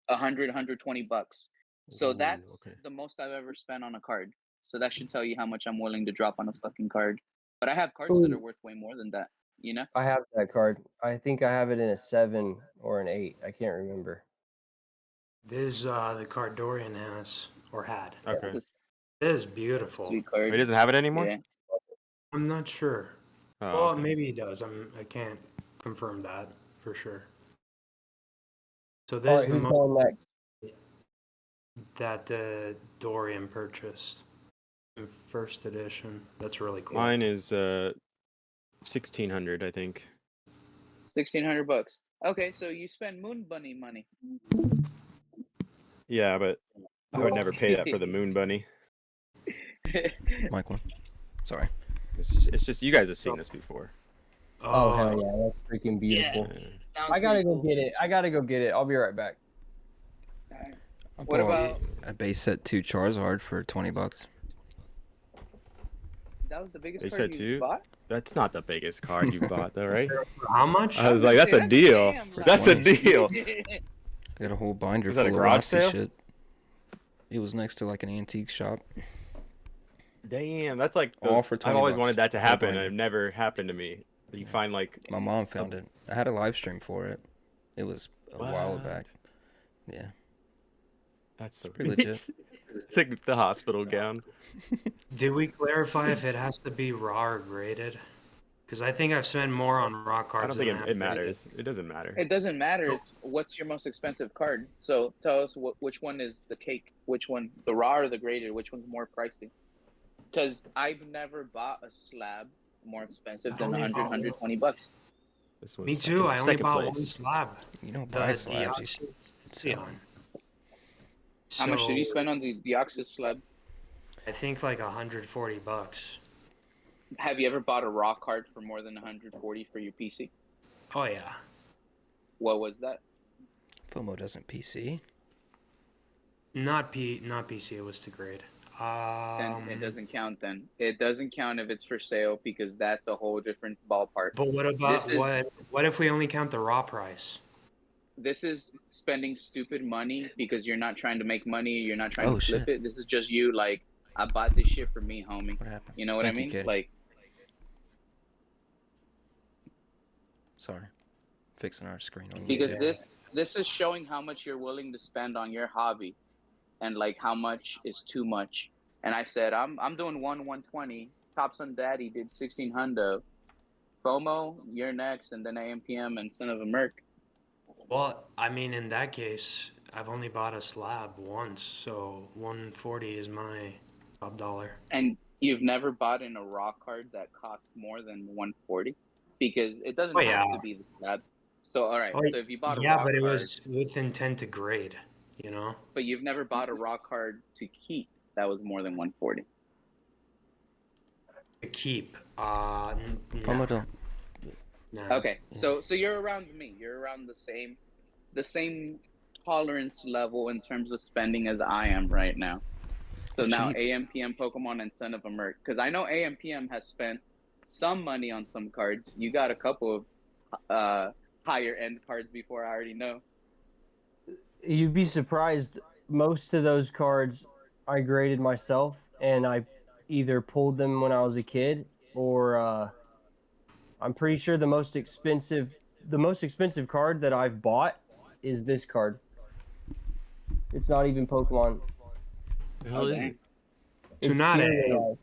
120 bucks. So Ooh, that's okay. the most I've ever spent on a card. So that should tell you how much I'm willing to drop on a fucking card. But I have cards that Ooh. are worth way more than that, you know? I have that card. I think I have it in a 7 or an 8. I can't remember. This is the card Dorian has, or had. okay. It's This is a beautiful. sweet He card. doesn't have it anymore? Yeah. I'm not sure. Oh, Well, okay. maybe he does. I can't confirm that for sure. So All this right, is the who's most going next? that the Dorian purchased in first edition. That's really cool. Mine is 1600, I think. 1,600 bucks. Okay, so you spend Moon Bunny money. Yeah, but I would never pay that for the Moon Bunny. Mike one. Sorry. It's just you guys have seen this before. Oh, hell yeah. That's freaking beautiful. Yeah. I gotta go get it. I'll be right back. I What bought about a base set 2 Charizard for 20 bucks. that was the biggest They card said you two? bought? That's not the biggest card you bought, though, right? How much? I was like, that's a deal. damn That's a loud. deal. I got a whole binder Was that a full of garage Rossi sale? shit. It was next to like an antique shop. Damn, that's like All those, for I've 20 always bucks. wanted that to Whole happen, and binder. it never happened to me. You find like My mom found it. I had a live stream for it. It was a while What? back. Yeah. that's so Pretty legit. like the hospital gown. Did we clarify if it has to be raw or graded? Because I think I've spent more on raw cards. I don't think than it matters. It doesn't matter. It doesn't matter. It's what's your most expensive card. So tell us which one is the cake, which one, the raw or the graded, which one's more pricey? Because I've never bought a slab more expensive than I only 100, bought 120 bucks. This one's Me too. I only second bought one place. slab. You don't The buy slabs. You Deoxys sell Sion. them. How much did you So, spend on the Deoxys slab? I think like 140 bucks. Have you ever bought a raw card for more than 140 for your PC? Oh yeah. What was that? FOMO doesn't PC. Not PC. It was to grade. Then it doesn't count then. It doesn't count if it's for sale because that's a whole different ballpark. But what about This is- what if we only count the raw price? This is spending stupid money because you're not trying to make money, you're not trying Oh, to flip shit. it. This is just you like, I bought this shit for me, homie. What happened? You know what Thank I you, mean? Kitty. Like Sorry. Fixing our screen on Because YouTube. this is showing how much you're willing to spend on your hobby, and like how much is too much. And I said I'm doing 120. Top Son Daddy did 1600. FOMO, you're next, and then AMPM and Son of a Merc. Well, I mean, in that case, I've only bought a slab once, so 140 is my top dollar. And you've never bought in a raw card that costs more than 140, because it doesn't Oh have yeah. to be that. So all right, Oh, so if you bought a yeah, raw but it card, was with intent to grade, you know? but you've never bought a raw card to keep that was more than 140. To keep. FOMO No. don't. No. Okay, so you're around me. You're around the same tolerance level in terms of spending as I am right now. So They're now cheap. AMPM Pokemon and Son of a Merc, because I know AMPM has spent some money on some cards. You got a couple of higher end cards before, I already know. You'd be surprised. Most of those cards I graded myself, and I either pulled them when I was a kid, or I'm pretty sure the most expensive card that I've bought is this card. It's not even Pokemon. The hell is it? It's Tsunade. serialized.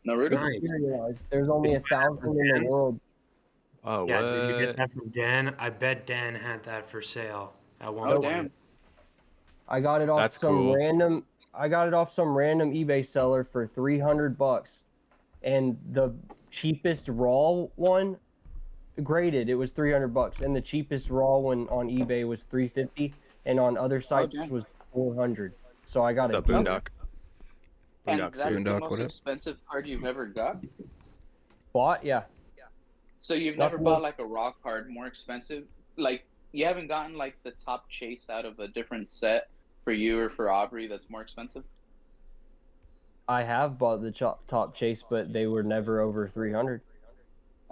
Naruto? Nice. It's serialized. There's only 1,000 in the world. Oh, Yeah, what? did you get that from Dan? I bet Dan had that for sale at one Oh, point. damn. I got it off That's some cool. random. I got it off some random eBay seller for $300, and the cheapest raw one, graded, it was $300, and the cheapest raw one on eBay was $350, and on other sites damn. was $400. So I got The a deal. Boondock. And Boondock that's series. the Boondock, most what up? expensive card you've ever got? Bought, yeah. So you've Not never the bought most- like a raw card more expensive? Like, you haven't gotten like the top chase out of a different set for you or for Aubrey that's more expensive? I have bought the top chase, but they were never over 300.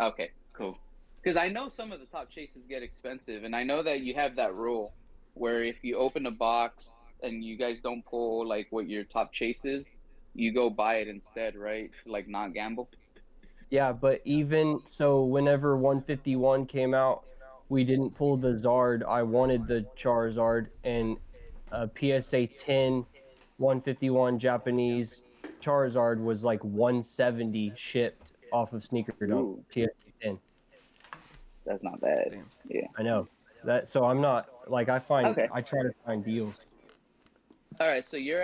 Okay, cool. Because I know some of the top chases get expensive, and I know that you have that rule where if you open a box and you guys don't pull like what your top chase is, you go buy it instead, right? To like not gamble. Yeah, but even so, whenever 151 came out, we didn't pull the Zard. I wanted the Charizard, and a PSA 10 151 Japanese Charizard was like 170 shipped off of Sneaker Dunk. Ooh. PSA 10. That's not bad. Damn. Yeah. I know that. So I'm not like I find. Okay. I try to find deals. All right, so you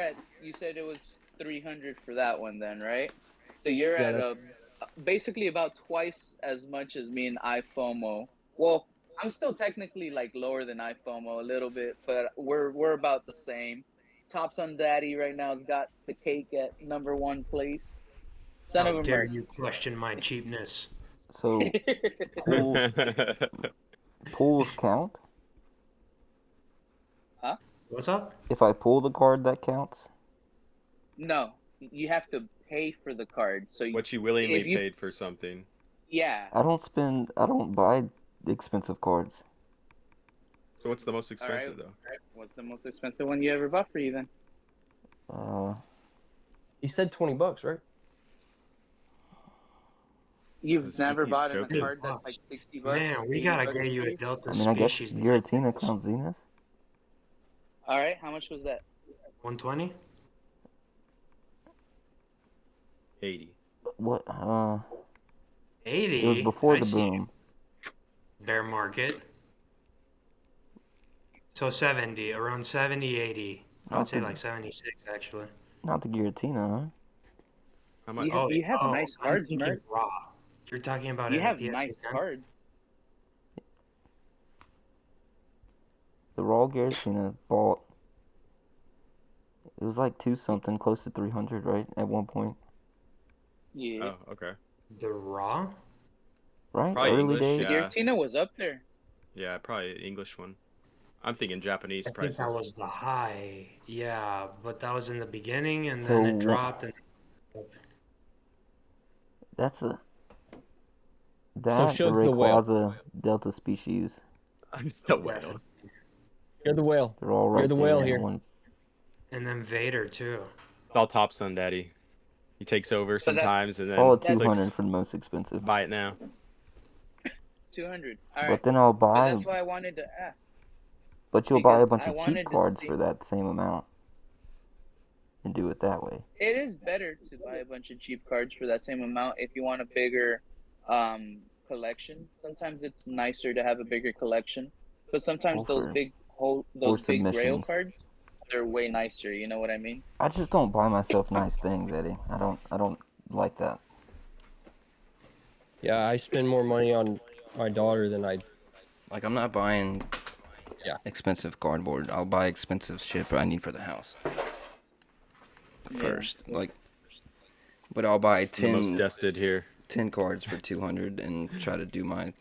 said it was 300 for that one then, right? So you're Yeah, at basically about twice as much as me and iFOMO. Well, I'm still technically like lower than iFOMO a little bit, but we're about the same. Top Son Daddy right now has got the cake at number 1 place. Son of How a dare Merc. you question my cheapness? So pulls count? What's up? If I pull the card, that counts? No, you have to pay for the card. So What you willingly if you- paid for something. yeah. I don't buy expensive cards. So what's the most All right. expensive, though? What's the most expensive one you ever bought for you then? You said $20, right? You've He's never bought in a joking. card that's like $60. Man, we 80 gotta bucks get you a free? Delta I mean, I guess species. Giratina counts Zenith. All right, how much was that? 120? 80. What? 80? It was before I the see. boom. Bear market. So 70, around 70, 80. I would say like 76 actually. Not the Giratina, huh? How much? You have nice I'm cards, thinking Merc. raw. You're talking about You in a have PSA nice 10? cards. The raw Giratina bought. It was like 2 something, close to 300, right? At one point, Yeah. Oh, okay. The raw? right? Probably Early English, days. yeah. Giratina was up there. Yeah, probably an English one. I'm thinking Japanese I think prices. that was the high. Yeah, but that was in the beginning and So then it what- dropped. And That's a. So That Shug's the whale. Rayquaza Delta species. No way. You're the whale. They're all right You're the there whale in here. one. and then Vader too. All Top Son Daddy. He takes over So that's- sometimes and then Call it that's- 200 for the most expensive. buy it now. 200. All But right. then I'll But buy. that's why I wanted to ask. But you'll buy a Because bunch I of cheap wanted to cards see. for that same amount and do it that way. It is better to buy a bunch of cheap cards for that same amount if you want a bigger collection. Sometimes it's nicer to have a bigger collection, but sometimes Or those for those big grail submissions. cards, they're way nicer. You know what I mean? I just don't buy myself nice things, Eddie. I don't like that. Yeah, I spend more money on my daughter than I. Like, I'm not buying Yeah. expensive cardboard. I'll buy expensive shit I need for the house first. Like, but I'll buy The most 10, dusted here. 10 cards for 200 and try to do my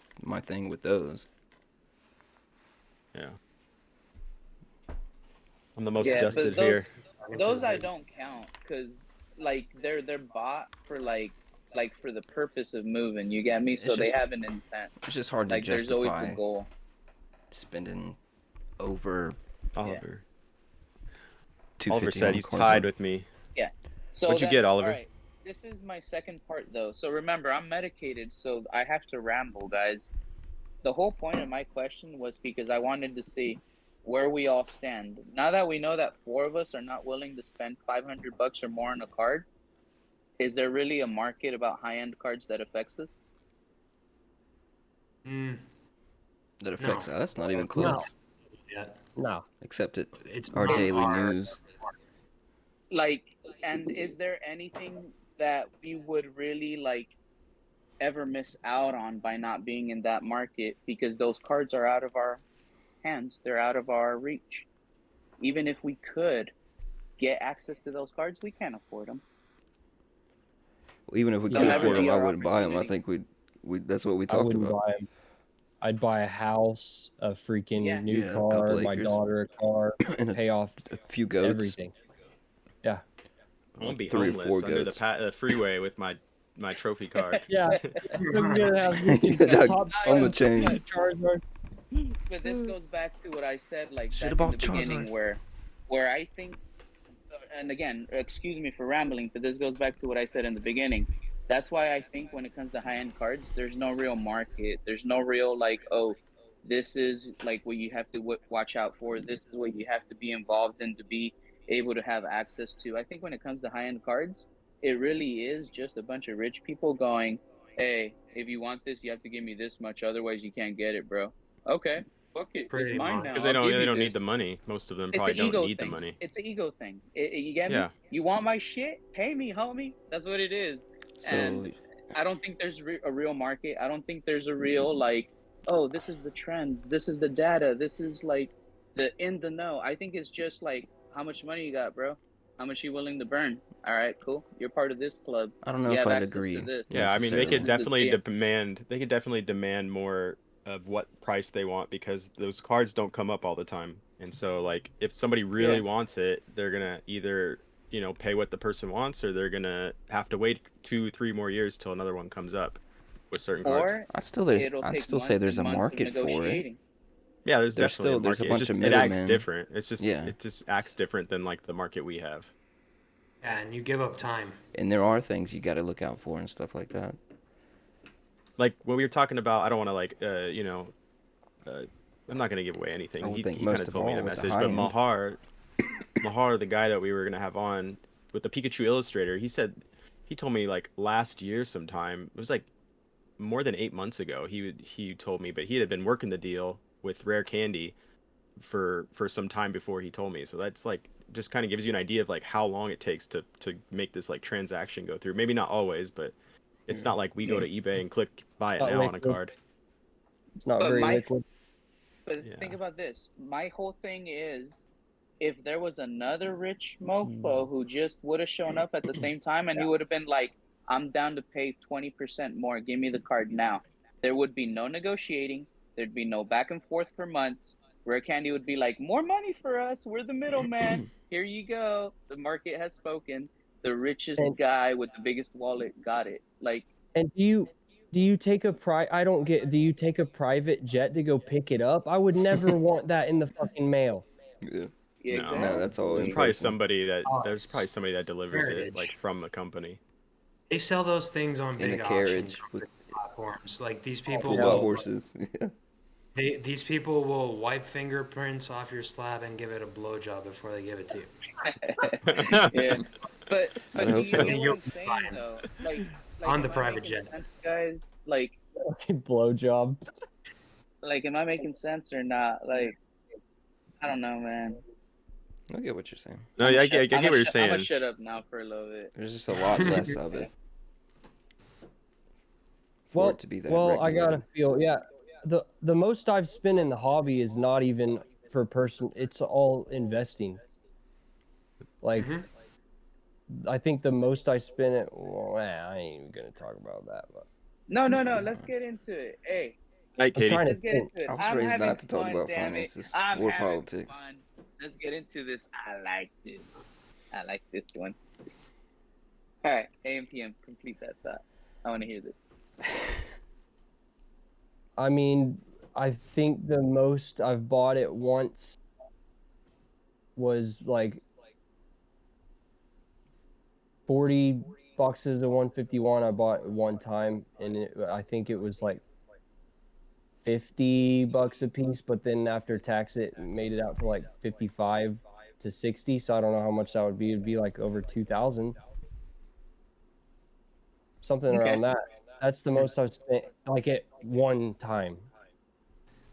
thing with those. Yeah. I'm the most Yeah, but dusted here. those I don't count because like they're bought for like for the purpose of moving. You get me? It's So they just- have an intent. It's just hard to Like there's always justify the goal. spending over Oliver. 250 Oliver said on he's cardboard. tied with me. So What'd you then- get, Oliver? All right, this is my second part though. So remember, I'm medicated, so I have to ramble, guys. The whole point of my question was because I wanted to see where we all stand. Now that we know that 4 of us are not willing to spend $500 or more on a card, is there really a market about high-end cards that affects us? That affects us, not even No. close. Yeah. No. Except it It's our not daily hard. news. Like, and is there anything that we would really like ever miss out on by not being in that market because those cards are out of our hands, they're out of our reach? Even if we could get access to those cards, we can't afford them. Even if we They'll could never afford them, be I our wouldn't buy them. I opportunity. think we that's what we I talked wouldn't about. buy them. I'd buy a house, a freaking Yeah. new Yeah, a car, couple my acres. daughter a car, And pay off a few goats. everything. Yeah. I won't be 3 or homeless 4 under goats. the freeway with my trophy card. Yeah. I'm gonna have Doug, top on the 10 chain. Charizard. But this goes back to what I said, like Should've back in the bought beginning, Charizard. where I think, and again, excuse me for rambling, but this goes back to what I said in the beginning. That's why I think when it comes to high-end cards, there's no real market. There's no real like, oh, this is like what you have to watch out for. This is what you have to be involved in to be able to have access to. I think when it comes to high-end cards, it really is just a bunch of rich people going, hey, if you want this, you have to give me this much, otherwise you can't get it, bro. Okay, fuck it, it's Pretty mine much. now. Because I'll give they you don't need this. the money. Most of them It's probably an don't ego need thing. the money. It's an ego thing. You get me? Yeah. You want my shit? Pay me, homie. That's what it is. So And I don't think there's a real market. I don't think there's a real like, oh, this is the trends. This is the data. This is like the in the know. I think it's just like, how much money you got, bro? How much you willing to burn? All right, cool. You're part of this club. I don't know You if have I'd access agree. to this. Yeah, I mean they necessarily. could This is the definitely tier. demand. They could definitely demand more of what price they want because those cards don't come up all the time. And so like if somebody really Yeah. wants it, they're gonna either pay what the person wants, or they're gonna have to wait 2-3 more years till another one comes up with certain cards. Or I'd still it'll take say there's a months and months of market for it. negotiating. Yeah, there's There's definitely there's a market. bunch It's of just, it acts middlemen. different. It's just Yeah. it just acts different than like the market we have. Yeah, and you give up time. And there are things you got to look out for and stuff like that. Like when we were talking about, I don't want to like I'm not gonna give away anything. I would He think kind most of of told me all the with the message, high but end. Mahar, the guy that we were gonna have on with the Pikachu illustrator, he told me like last year sometime, it was like more than 8 months ago. He told me, but he had been working the deal with Rare Candy for some time before he told me. So that's like just kind of gives you an idea of like how long it takes to make this like transaction go through. Maybe not always, but it's not like we go to eBay and click buy it Not now on a liquid. card. It's not But very my- liquid. But Yeah. think about this. My whole thing is, if there was another rich mofo who just would have shown up at the same time and he would have been like, I'm down to pay 20% more, give me the card now. There would be no negotiating. There'd be no back and forth for months. Rare Candy would be like, more money for us. We're the middleman. Here you go. The market has spoken. The richest And- guy with the biggest wallet got it. Like, And do you take a I don't get. Do you take a private jet to go pick it up? I would never want that in the fucking mail. Yeah. yeah, No. exactly. No, that's all There's in probably person. somebody that delivers it Heritage. like from a company. They sell those things on In a big carriage auctions. with platforms. Like these people Full wild will, horses. Yeah. these people will wipe fingerprints off your slab and give it a blowjob before they give it to you. Yeah, but I do hope you so. get what You'll I'm be saying fine. though? Like On the am I private making jet. sense, guys? Blowjob. Like, am I making sense or not? Like, I don't know, man. I get what you're saying. No, I get what you're I'm saying. gonna shut up now for a little bit. There's just a lot less of it. For Well, it to be that I gotta regulated. feel, yeah. The most I've spent in the hobby is not even for person. It's all investing. Like, Mhm. I think the most I spent it. Well, I ain't even gonna talk about that. But No. Let's get into it. Hey, Night, I'm Katie. trying to let's get think. into it. I was I'm raised having not to talk fun, about damn it. finances I'm or having politics. fun. Let's get into this. I like this one. All right, AM PM. Complete that thought. I want to hear this. I mean, I think the most I've bought it once was like 40 boxes of 151 I bought one time, and I think it was like $50 a piece, but then after tax it made it out to like 55 to 60, so I don't know how much that would be. It'd be like over 2,000, something Okay. around that. That's the most I've spent like at one time.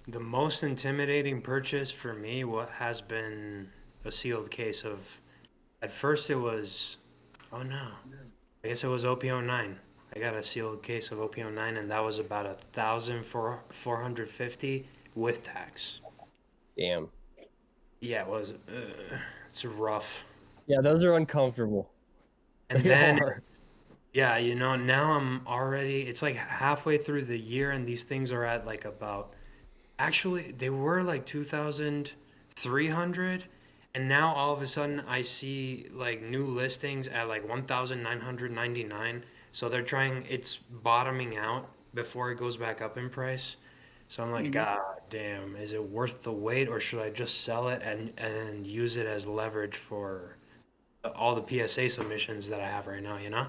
The most intimidating purchase for me has been a sealed case of. At first, it was. Oh no. I guess it was OP09. I got a sealed case of OP09, and that was about 1,450 with tax. Damn. Yeah, it was. It's rough. Yeah, those are uncomfortable. And They then, are. yeah, now I'm already. It's like halfway through the year, and these things are at like about. Actually, they were like 2,300, and now all of a sudden I see like new listings at like 1,999. So they're trying, it's bottoming out before it goes back up in price. So I'm like, Mhm. God damn, is it worth the wait, or should I just sell it and use it as leverage for all the PSA submissions that I have right now, you know?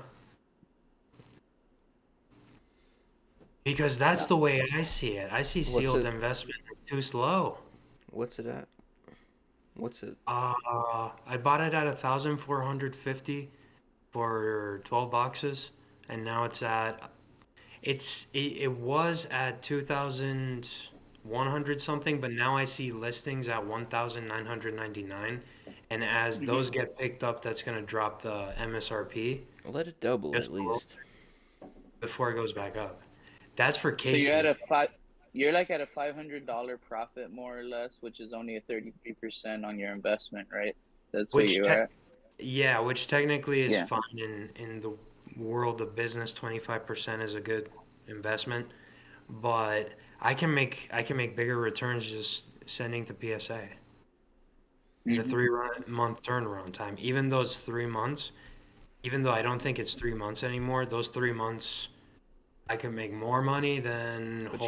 Because that's the way I see it. I see What's sealed it? investment as too slow. What's it at? What's it? I bought it at 1,450 for 12 boxes, and now it was at 2,100 something, but now I see listings at 1,999, and as those get picked up, that's gonna drop the MSRP Let it double just at a little least. before it goes back up. That's for So you're casing. You're like at a $500 profit more or less, which is only a 33% on your investment, right? That's what Which you te- are. Yeah, which technically is Yeah. fine in the world of business. 25% is a good investment, but I can make bigger returns just sending to PSA. The Mhm. 3 month turnaround time. Even those 3 months, even though I don't think it's 3 months anymore, those 3 months I can make more money than But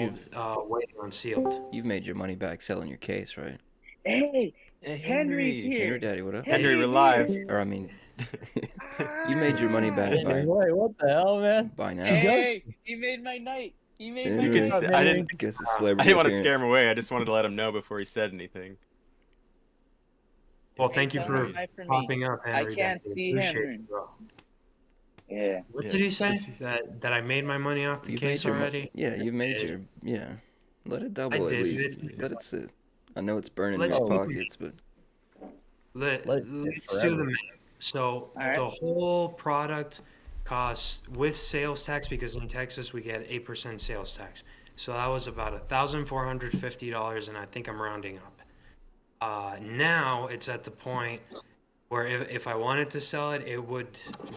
waiting on sealed. you've made your money back selling your case, right? Hey, Hey, Henry's here. Henry Daddy, what up? Henry, we're Henry's live. here. Or I mean, you made your money back Wait, what the hell, man? by now. Hey, he made my night. He made my Henry, night. I didn't. I guess it's I celebrity didn't want to appearance. scare him away. I just wanted to let him know before he said anything. Well, Hey, thank you tell for him hi for me. popping up, Henry. I can't Daddy. see Appreciate him. it, bro. Yeah. What Yeah. did he say? That I made my money off the You've case made your already? yeah, you've made did. your yeah. Let it I double at did. least. Let it sit. I know it's burning Let's your see. pockets, but Let it sit Let's do the forever. math. So right. the whole product costs with sales tax, because in Texas we get 8% sales tax. So that was about $1,450, and I think I'm rounding up. Now it's at the point where if I wanted to sell it, it would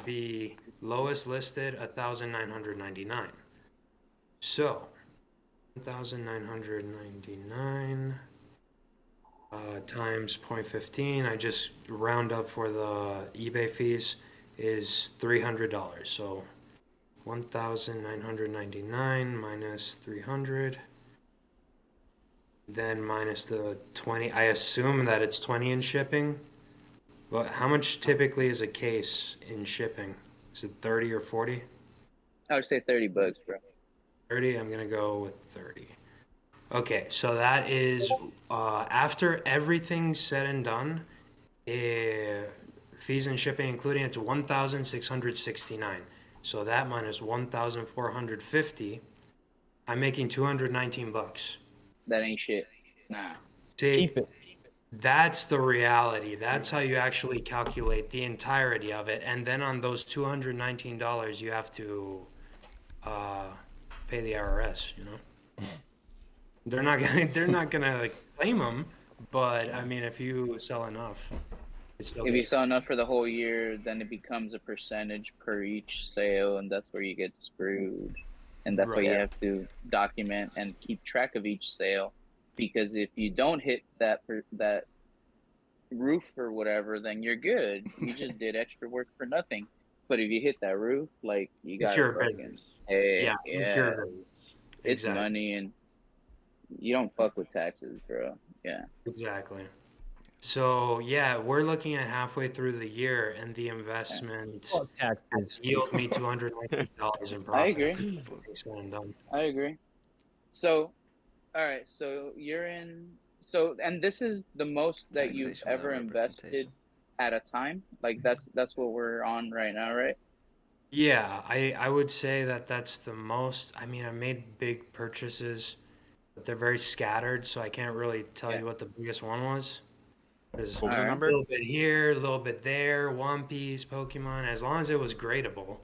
be lowest listed 1,999. So 1,999 times 0.15, I just round up for the eBay fees, is $300. So 1,999 minus 300, then minus the 20. I assume that it's 20 in shipping. But how much typically is a case in shipping? Is it 30 or 40? I would say $30, bro. 30. I'm gonna go with 30. Okay, so that is after everything's said and done, fees and shipping including, it's 1,669. So that minus 1,450, I'm making 219 bucks. That ain't shit. Nah. See, Keep it. that's the reality. That's how you actually calculate the entirety of it. And then on those $219, you have to pay the IRS, you know? They're not gonna like claim them, but I mean, if you sell enough, it's still If you gets- sell enough for the whole year, then it becomes a percentage per each sale, and that's where you get screwed. And that's why you Right. have to document and keep track of each sale, because if you don't hit that roof or whatever, then you're good. You just did extra work for nothing. But if you hit that roof, like you got it's your business. Hey, It's your business. it's Exactly. money, and you don't fuck with taxes, bro. Yeah. Exactly. So yeah, we're looking at halfway through the year, and the investment Fuck has taxes. yielded me $219 in I profit. agree. Said and done. I agree. So, all right. So you're in. So, and this is the most that you've Taxation without ever invested representation. at a time. Like that's what we're on right now, right? Yeah, I would say that that's the most. I mean, I made big purchases, but they're very scattered, so I can't really tell Yeah. you what the biggest one was. There's What was the Alright. a number? little bit here, a little bit there, One Piece, Pokemon. As long as it was gradable,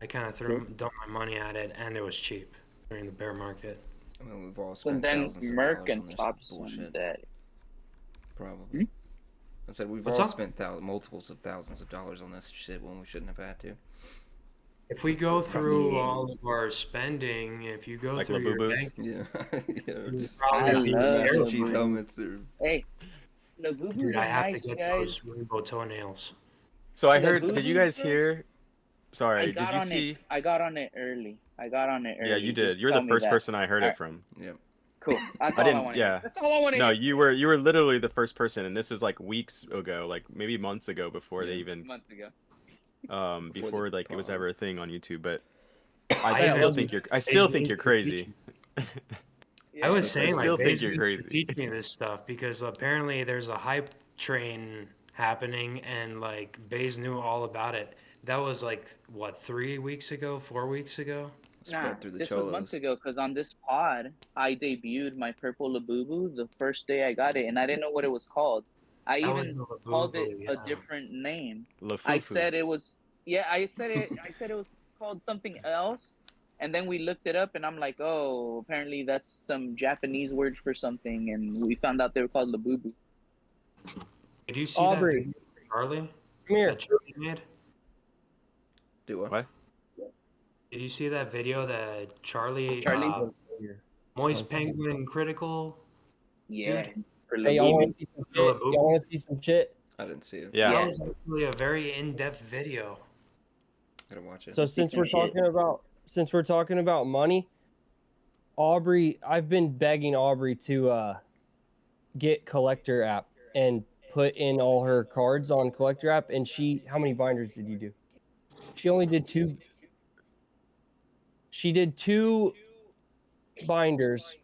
I kind of dumped my money at it, and it was cheap during the bear market. I mean, we've all So spent then thousands of Merc dollars and on this Thompson bullshit. Daddy. Probably. I said we've What's all up? spent multiples of thousands of dollars on this shit when we shouldn't have had to. If we go through Yeah. all of our spending, if you go Like through your Labubus? bank, Yeah, yeah. you Just probably I be love Master terrible. Chief Labubus. helmets or Hey, Labubu's Dude, I are have nice, to get guys. those rainbow toenails. So I The heard. Did you Labubus, guys bro? hear? I Sorry. Did got you on see? it. I got on it early. Yeah, you did. Just You're tell the me first that. person I heard Alright. it from. yeah. Cool. That's I all I didn't. want to hear. Yeah. That's all I want to No, hear. you were literally the first person, and this was like weeks ago, like maybe months ago before they Yeah. even Months ago. before the like it was pod. ever a thing on YouTube. But I I still was- think They you're used to crazy. teach- Yeah, I was I saying, still like, think they you're used to crazy. teach me this stuff because apparently there's a hype train happening, and like Baze knew all about it. That was like what, 3 weeks ago, 4 weeks ago? Spread Nah, through the this was months cholos. ago because on this pod, I debuted my purple Labubu the first day I got it, and I didn't know what it was called. I That even was the called it Labubu, a yeah. different name. I Lafufu. said it was I said it was called something else, and then we looked it up, and I'm like, oh, apparently that's some Japanese word for something, and we found out they were called Labubu. Did you see Aubrey. that video of Charlie Come here. that Charlie made? Do what? What? Did you see that video that Charlie, Charlie? Moist Penguin Critical? Yeah, Dude. for Hey, y'all want to Labubus. see some shit? Y'all want to see some shit? I didn't see it. Yeah. That Yeah. was actually a very in-depth video. Gotta watch it. So see since some we're shit. talking about money, Aubrey, I've been begging Aubrey to get collector app and put in all her cards on collector app. And how many binders did you do? She only did 2. She did 2 binders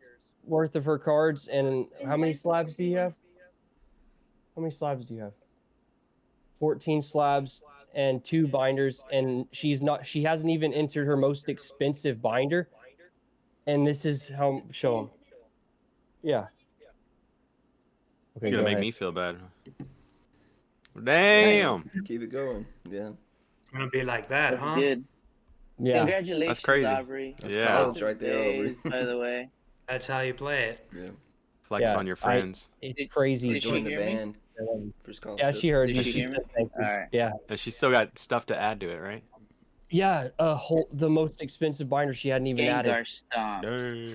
worth of her cards. And how many slabs do you have? How many slabs do you have? 14 slabs and 2 binders, and she hasn't even entered her most expensive binder. And this is how show them. Yeah. Okay, It's go gonna make ahead. me feel bad. Damn. Keep it going. Yeah. It's gonna be like that, That's huh? good. Yeah. Congratulations, crazy. Aubrey. That's Yeah. college right there, Aubrey. Days, by the way. That's how you play it. Yeah. Flex Yeah, on your friends. It's crazy. Did she Join the hear me? band for scholarship. Yeah, she heard Did you. she She hear me? said thank you. Alright. Yeah. And she's still got stuff to add to it, right? Yeah, the most expensive binder she hadn't even Gengar added. stomps.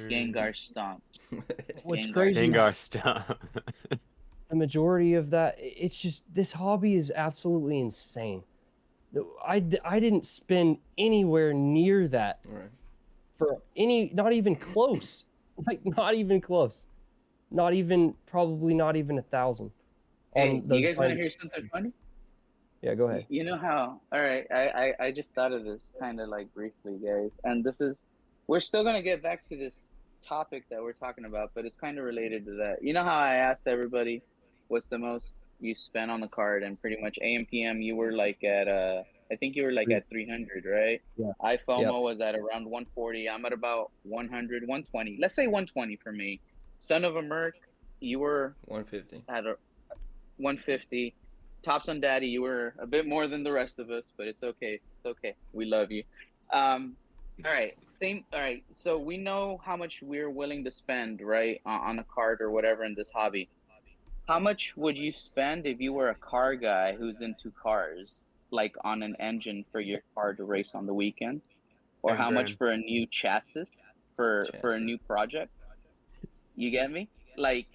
Dang. Gengar stomps. What's Gengar. crazy, Gengar stuff. the majority of that, it's just, this hobby is absolutely insane. I didn't spend anywhere near that Right. for not even close. Like, not even close. Probably not even 1,000. Hey, on those you guys want to binders. hear something funny? Yeah, go ahead. You know how? All right, I just thought of this kind of like briefly, guys, and this is We're still gonna get back to this topic that we're talking about, but it's kind of related to that. You know how I asked everybody, what's the most you spent on the card, and pretty much AMPM, you were like at I think you were like at 300, right? Yeah. iFOMO was at around 140. I'm at about 100, 120. Let's say 120 for me. Son of a Merc, you were 150. at a 150. Tops on Daddy, you were a bit more than the rest of us, but it's okay. It's okay. We love you. All right. Same. All right. So we know how much we're willing to spend, right, on a card or whatever in this hobby. How much would you spend if you were a car guy who's into cars, like on an engine for your car to race on the weekends, or 10 how much grand. for a new chassis for a new project? You get me? Like,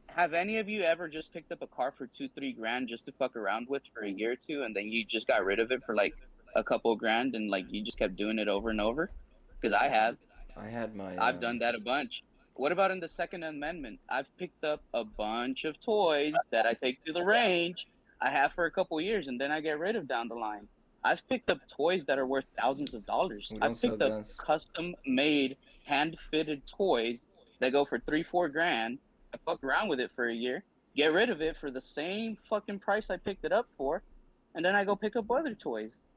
have any of you ever just picked up a car for 2-3 grand just to fuck around with for a year or two, and then you just got rid of it for like a couple grand, and like you just kept doing it over and over? Because I have. I had my. I've done that a bunch. What about in the Second Amendment? I've picked up a bunch of toys that I take to the range. I have for a couple years, and then I get rid of down the line. I've picked up toys that are worth thousands of dollars. We don't I've sell picked up guns. custom-made, hand-fitted toys that go for 3-4 grand. I fuck around with it for a year, get rid of it for the same fucking price I picked it up for, and then I go pick up other toys.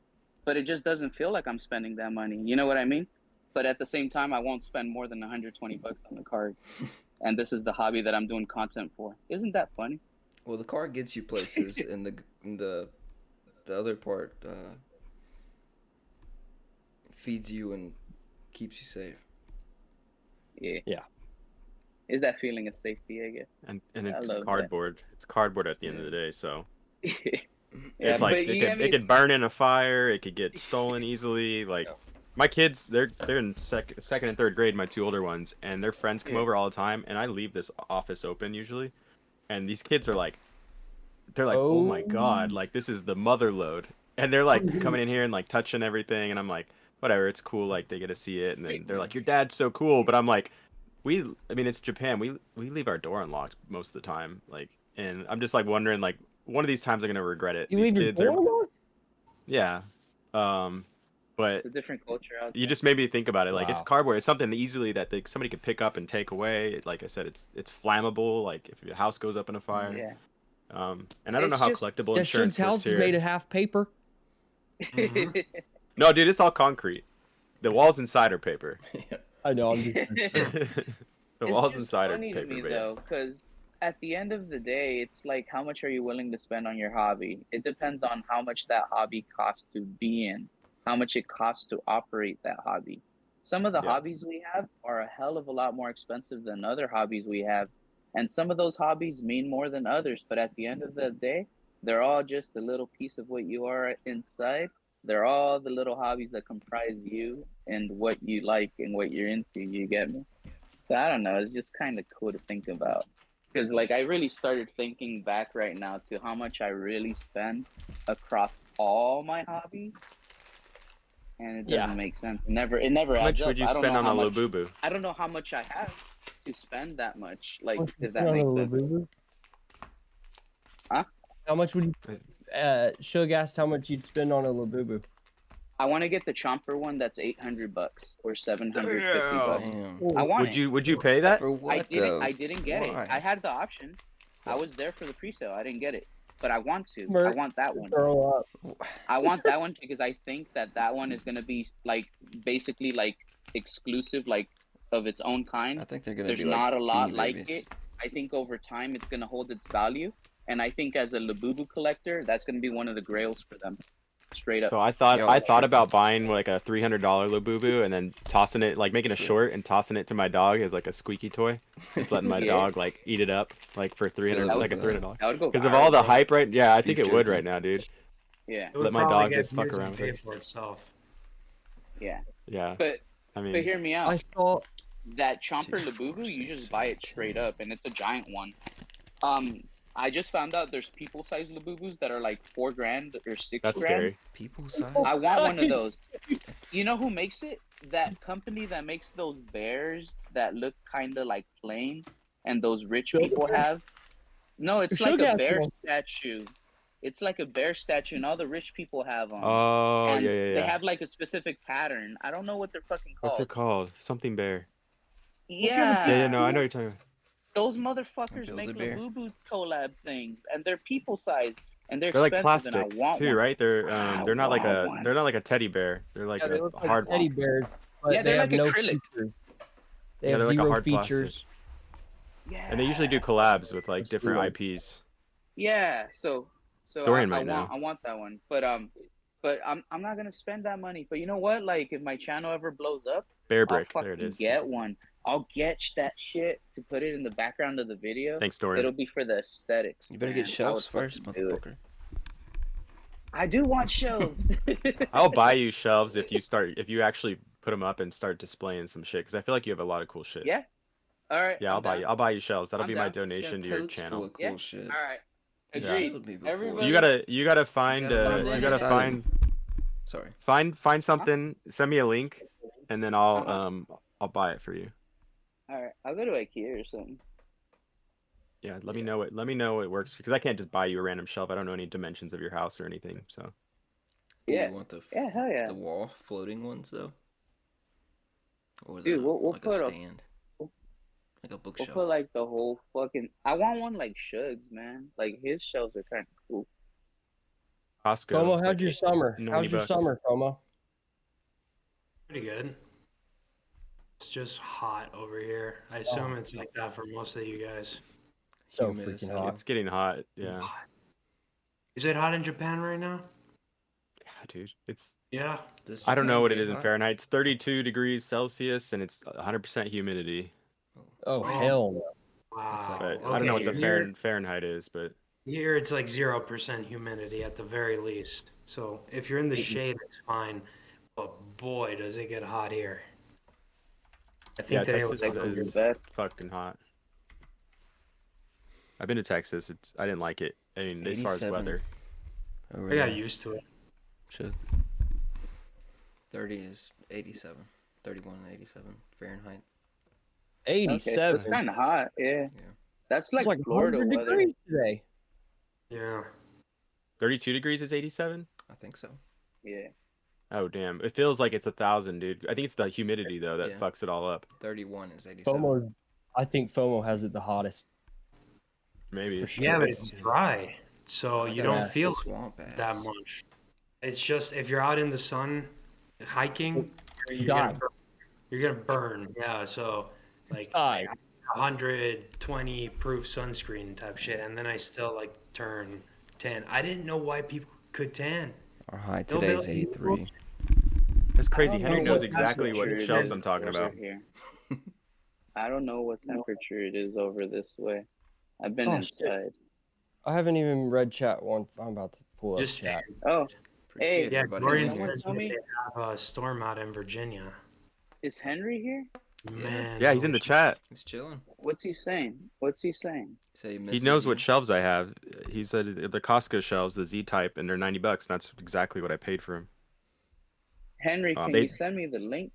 But it just doesn't feel like I'm spending that money. You know what I mean? But at the same time, I won't spend more than 120 bucks on the card. And this is the hobby that I'm doing content for. Isn't that funny? Well, the car gets you places, and the other part feeds you and keeps you safe. Yeah. Yeah. Is that feeling of safety, I guess? And I it's love that. cardboard. It's cardboard at the end of the day, so Yeah, it's like but you get me, it could burn in a fire. It could get stolen easily. Like my kids, they're in second and third grade. My two older ones, and their friends come Yeah. over all the time, and I leave this office open usually, and these kids are like, oh my god, like this is the mother lode, and they're like coming in here and like touching everything, and I'm like, whatever, it's cool. Like they get to see it, and then they're like, your dad's so cool, but I'm like, I mean, it's Japan. We leave our door unlocked most of the time, like, and I'm just like wondering, like, one of these times I'm gonna regret it. You These leave your kids door are, unlocked? yeah, but it's a different culture out there. you just made me think about it. Like, it's Wow. cardboard. It's something easily that somebody could pick up and take away. Like I said, it's flammable. Like if your house goes up in a fire. Yeah. And I don't know It's how just- collectible Yeah, insurance Suge's house works is here. made of half paper. No, dude, it's all concrete. The walls inside are paper. I know. I'm just. The walls just inside are funny to paper, me but yeah. though, because at the end of the day, it's like, how much are you willing to spend on your hobby? It depends on how much that hobby costs to be in, how much it costs to operate that hobby. Some of the Yeah. hobbies we have are a hell of a lot more expensive than other hobbies we have, and some of those hobbies mean more than others. But at the end of the day, they're all just a little piece of what you are inside. They're all the little hobbies that comprise you and what you like and what you're into. You get me? So I don't know. It's just kind of cool to think about, because like I really started thinking back right now to how much I really spend across all my hobbies, and it doesn't make sense. It never How adds much up. would you I don't spend know on how a much. Labubu? I don't know how much I have to spend that much. Like, What if you that spend on makes a sense. Labubu? Huh? How much would you? Suge asked how much you'd spend on a Labubu. I want to get the Chomper one that's $800 or $750. Damn. I want Would you pay that? For what though? I didn't get Why? it. I had the option. I was there for the pre-sale. I didn't get it, but I want to. I Merc. want that one. Throw up. I want that one because I think that one is gonna be like basically like exclusive, like of its own kind. I think they're gonna There's be like not a lot Beanie like Babies. it. I think over time it's gonna hold its value, and I think as a Labubu collector, that's gonna be one of the grails for them. Straight up. So I thought Yo, I thought tripping. about buying like a $300 Labubu and then tossing it, like making a short and tossing it to my dog as like a squeaky toy, just letting my Yeah. dog like eat it up like for 300, That like a would- $300. That would go Because of viral, all the bro. hype, right? Yeah, I think Beef it would jerky. right now, dude. Yeah, It would Let my probably dog get just fuck views and around with pay it. for itself. yeah. Yeah, But I mean, but hear me out. I saw. That Chomper Labubu, you just buy it straight up, and it's a giant one. I just found out there's people-sized Labubus that are like $4 or $6 that's grand. scary. People size. I want one of Nice. those. You know who makes it? That company that makes those bears that look kind of like plain, and those rich Sugar people Bear? have. No, it's Sugar like a has bear one. statue. It's like a bear statue, and all the rich people have them. Oh, and yeah, yeah, they yeah. have like a specific pattern. I don't know what they're fucking called. What's it called? Something bear. Yeah. Yeah, no, I know what you're talking about. Those motherfuckers make Build-A-Bear. Labubu collab things, and they're people size, and they're They're like expensive, plastic and I want too, one. right? They're I not like want a one. they're not like a teddy bear. They're like Yeah, they a look like hard teddy bears, but Yeah, they they're have like no acrylic. features. They Yeah, have they're like a zero hard features. Yeah. And they usually do collabs with like Let's different see IPs. Yeah. So Dorian I might know. want that one, but I'm not gonna spend that money. But you know what? Like, if my channel ever blows up, Bear I'll brick. There it fucking is. get one. I'll get that shit to put it in the background of the video. Thanks, Dorian. It'll be for the aesthetics. You better man. get shelves I would first, fucking do it. motherfucker. I do want shelves. I'll buy you shelves if you actually put them up and start displaying some shit, because I feel like you have a lot of cool shit. Yeah. All right. Yeah, I'll buy you shelves. That'll I'm be my down. donation to your channel. Full of cool Yeah. shit. All right. You Agreed. showed me before. Everybody- You gotta find Sorry. find something. Send me a link, and then I'll buy it for you. All right. I'll go to IKEA or something. Yeah, let me know it works, because I can't just buy you a random shelf. I don't know any dimensions of your house or anything. So Do Yeah. you want the Yeah. Hell yeah. the wall floating ones though? Or Dude, we'll like put a a- stand, like a We'll bookshelf. put like the whole fucking. I want one like Shug's, man. Like, his shelves are kind of cool. Costco. FOMO, it's how's like your summer? 90 How's your bucks. summer, FOMO? Pretty good. It's just hot over here. I assume it's like that for most of you guys. So Humid as freaking hell. hot. It's getting hot. Yeah. Is it hot in Japan right now? Yeah, dude. It's Yeah. Does I don't Japan know what it get is in hot? Fahrenheit. It's 32 degrees Celsius, and it's 100% humidity. Oh, Oh. hell no. Wow. But I don't know what the here, Fahrenheit is, but here it's like 0% humidity at the very least. So if you're in the shade, it's fine. But boy, does it get hot here. I think yeah, today Texas was Texas is is bad. fucking hot. I've been to Texas. I didn't like it. I mean, as far as 87. weather. Over I got there. used to it. Should. 30 is 87. 31 and 87 Fahrenheit. Okay, so 87. it's kind of hot. Yeah. Yeah. That's It's like, like Florida 100 weather. degrees today. Yeah. 32 degrees is 87? I think so. Yeah. Oh, damn. It feels like it's 1,000, dude. I think it's the humidity, though, that Yeah. fucks it all up. 31 is 87. FOMO, I think FOMO has it the hottest. Maybe. For sure. Yeah, but it's dry. So you Yeah. don't feel swamp ass. that much. It's just if you're out in the sun hiking, you're Die. gonna burn. You're gonna burn. Yeah, so like Die. 120 proof sunscreen type shit, and then I still like turn tan. I didn't know why people could tan. Our high No, today is Bill, 83. That's I crazy. don't Henry know knows what exactly what temperature it shelves is I'm talking over about. here. I don't know what temperature it is over this way. I've been Oh, shit. inside. I haven't even read chat one. I'm about to pull up Just chat. Oh, Appreciate yeah, everybody Dorian being someone here. says tell that me- they have a storm out in Virginia. is Henry here? Man, Yeah, he's in the chat. He's chilling. What's he saying? What's he saying? He said he He misses knows you. what shelves I have. He said the Costco shelves, the Z type, and they're 90 bucks. And that's exactly what I paid for them. Henry, can they- you send me the link,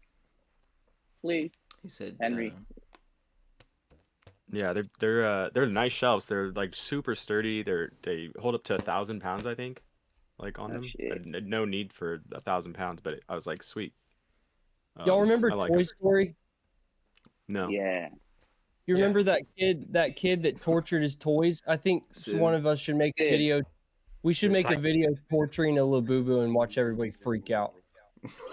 please? He said Henry. Yeah, they're nice shelves. They're like super sturdy. They hold up to 1,000 pounds, I think, like on Oh, them. shit. I had no need for 1,000 pounds, but I was like, sweet. Y'all remember I like Toy 'em. Story? No. Yeah. You Yeah. remember that kid that tortured his toys? I think Sid. one of us should make a Sid. video. We should The make a psych- video torturing a Labubu and watch everybody freak out.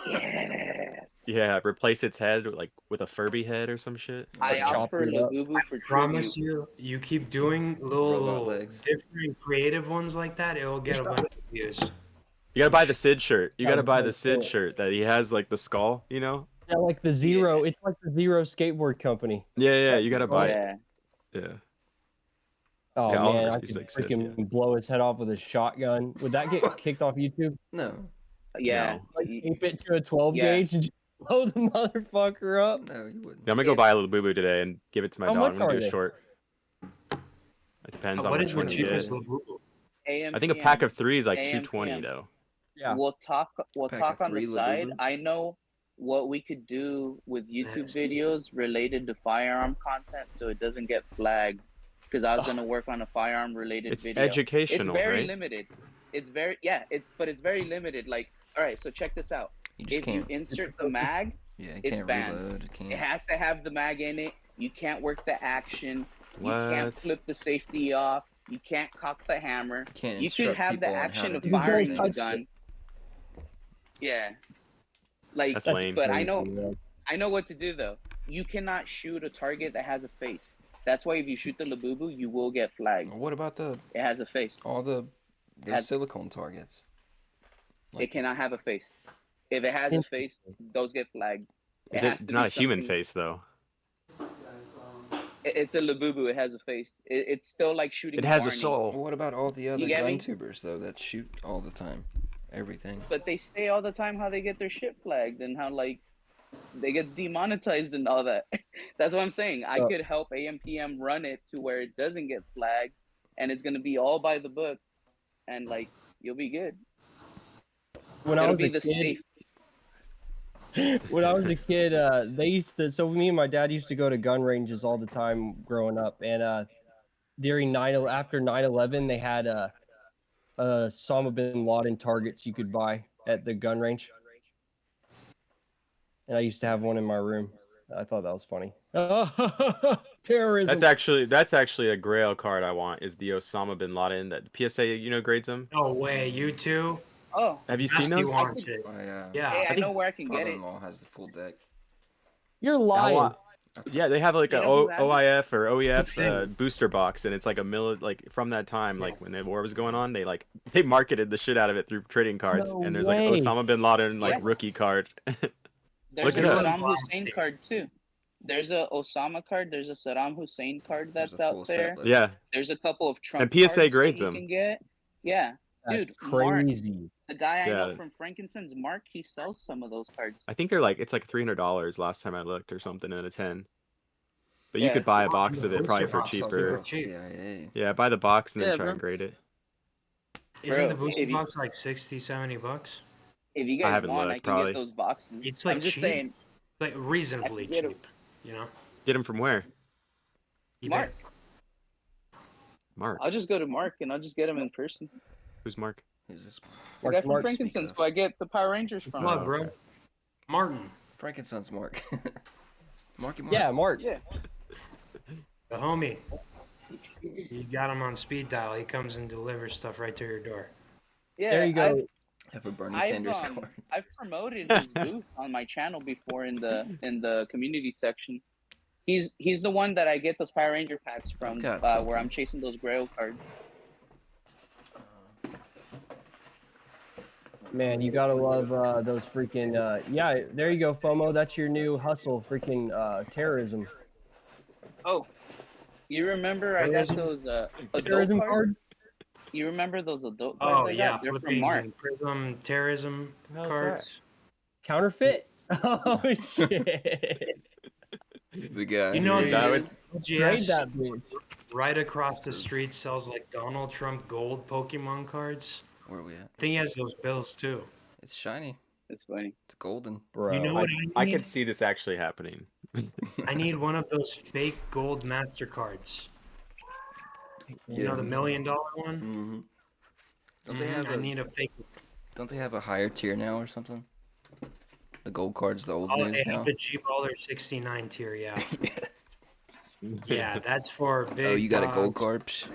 Yes. Yeah, replace its head with a Furby head or some shit. I Chop offer it up. Labubu for Promise tribute. you keep doing Robot little legs. different creative ones like that, it'll get a bunch of views. You gotta buy the Sid shirt. You Yeah, gotta buy the that's Sid cool. shirt that he has like the skull, you know? Yeah, like the Zero. It's like the Zero skateboard company. Yeah, you gotta buy it. Yeah. Yeah. Oh Yeah, man, Oliver, I he's could like Sid, freaking blow his head off with a shotgun. Would that get kicked off YouTube? No. Yeah. No. Like tape it to a 12 Yeah. gauge and just blow the motherfucker up? No, you wouldn't. Yeah, I'm gonna go buy a little boo boo today and give it to my How dog. much I'm gonna are do they? a short. It depends on What which is the one you get. cheapest Labubu? AM, I think a PM. pack of 3 is like AM, 220 PM. though. Yeah. We'll talk Pack on of the 3 side. Labubu? I know what we could do with YouTube Nasty. videos related to firearm content so it doesn't get flagged because I was gonna work on a firearm related It's video. educational, It's very right? limited. It's very but it's very limited. Like, all right, so check this out. You just If you can't. insert the mag, Yeah, you it's can't banned. reload. It It can't. has to have the mag in it. You can't work the action. You can't What? flip the safety off. You can't cock the hammer. Can't You could instruct have the people on how action to of do firing these the things. gun. Yeah. Like, That's lame. but I crazy, know, man. I know what to do though. You cannot shoot a target that has a face. That's why if you shoot the Labubu, you will get flagged. What about It has a face. all the Has- silicone targets? It cannot have a face. If it has a face, those get flagged. Is has it to not be a human something- face though? It's a Labubu. It has a face. It's still like shooting. It has a Barney. soul. What about all the other get gun me? tubers though that shoot all the time? Everything. But they say all the time how they get their shit flagged and how like they gets demonetized and all that. That's what I'm saying. I could help AMPM run it to where it doesn't get flagged, and it's gonna be all by the book, and like you'll be good. When I It'll was be a the kid, safe. when I was a kid, they used to. So me and my dad used to go to gun ranges all the time growing up, and during after 9/11, they had Osama bin Laden targets you could buy at the gun range, and I used to have one in my room. I thought that was funny. Terrorism. That's actually a Grail card I want. Is the Osama bin Laden that PSA grades them? No way, you two. Oh, Have you seen Nasty those? wants it. My Yeah. hey, I think know where I can get it. father-in-law has the full deck. You're I lying. want- Yeah, they have like You a know who has it? OIF or It's a OEF thing. booster box, and it's like like from that time, like when the war was going on, they marketed the shit out of it through trading cards, No and there's way. like Osama bin Laden like Yeah. rookie card. There's Look a it up. Saddam Hussein card too. There's a Osama card. There's a Saddam Hussein card There's that's a full out set there. list. Yeah, There's a couple of Trump And PSA cards grades that you them. can get. Yeah, That's dude, Mark, crazy. the guy I know Yeah. from Frankincense, Mark, he sells some of those cards. I think it's like $300 last time I looked or something in a 10. But you Yeah, could buy a it's- box of it probably Booster for box, I'll cheaper. give it cheap. CIA. Yeah, buy the box and then Yeah, try bro. and grade it. Isn't Bro, the booster if you- box like 60, 70 bucks? If you I guys haven't want, looked, I can probably. get those boxes. It's, I'm like, just cheap. saying, Like reasonably get 'em. cheap, you know? Get them from where? eBay. Mark. Mark. I'll just go to Mark and I'll just get them in person. Who's Mark? Who's this? The guy from Mark, Frankincense, speak who I get the Power Rangers from. Plug, bro. okay. Martin, Frankenstein's Mark. Marky Mark. Yeah, Mark. Yeah. the homie. You got him on speed dial. He comes and delivers stuff right to your door. Yeah. There you go. Have a Bernie I've, Sanders um, card. I've promoted his booth on my channel before in the community section. He's the one that I get those Power Ranger packs from, got where something. I'm chasing those Grail cards. Man, you gotta love those freaking. Yeah, there you go, FOMO. That's your new hustle, freaking terrorism. Oh, you remember I got Terrorism? those adult Terrorism cards? card? You remember those adult cards Oh I yeah, got? They're from flipping Mark. Prism terrorism The hell's cards. Counterfeit? Oh shit! The guy. You know, Dude, that that would- Trade LGS that bitch. right across the street sells like Donald Trump gold Pokemon cards. Where are we at? I think he has those bills too. It's shiny. It's funny. It's golden. Bro. You know what I I need? could see this actually happening. I need one of those fake gold MasterCards. You know the $1 million one? Mm-hmm. Don't they Mhm, have I need a fake. Don't they have a higher tier now or something? The gold card's the old Oh, news they now. have the G Baller 69 tier, yeah. Yeah, that's for big. Oh, you got a gold dogs. card? Psh.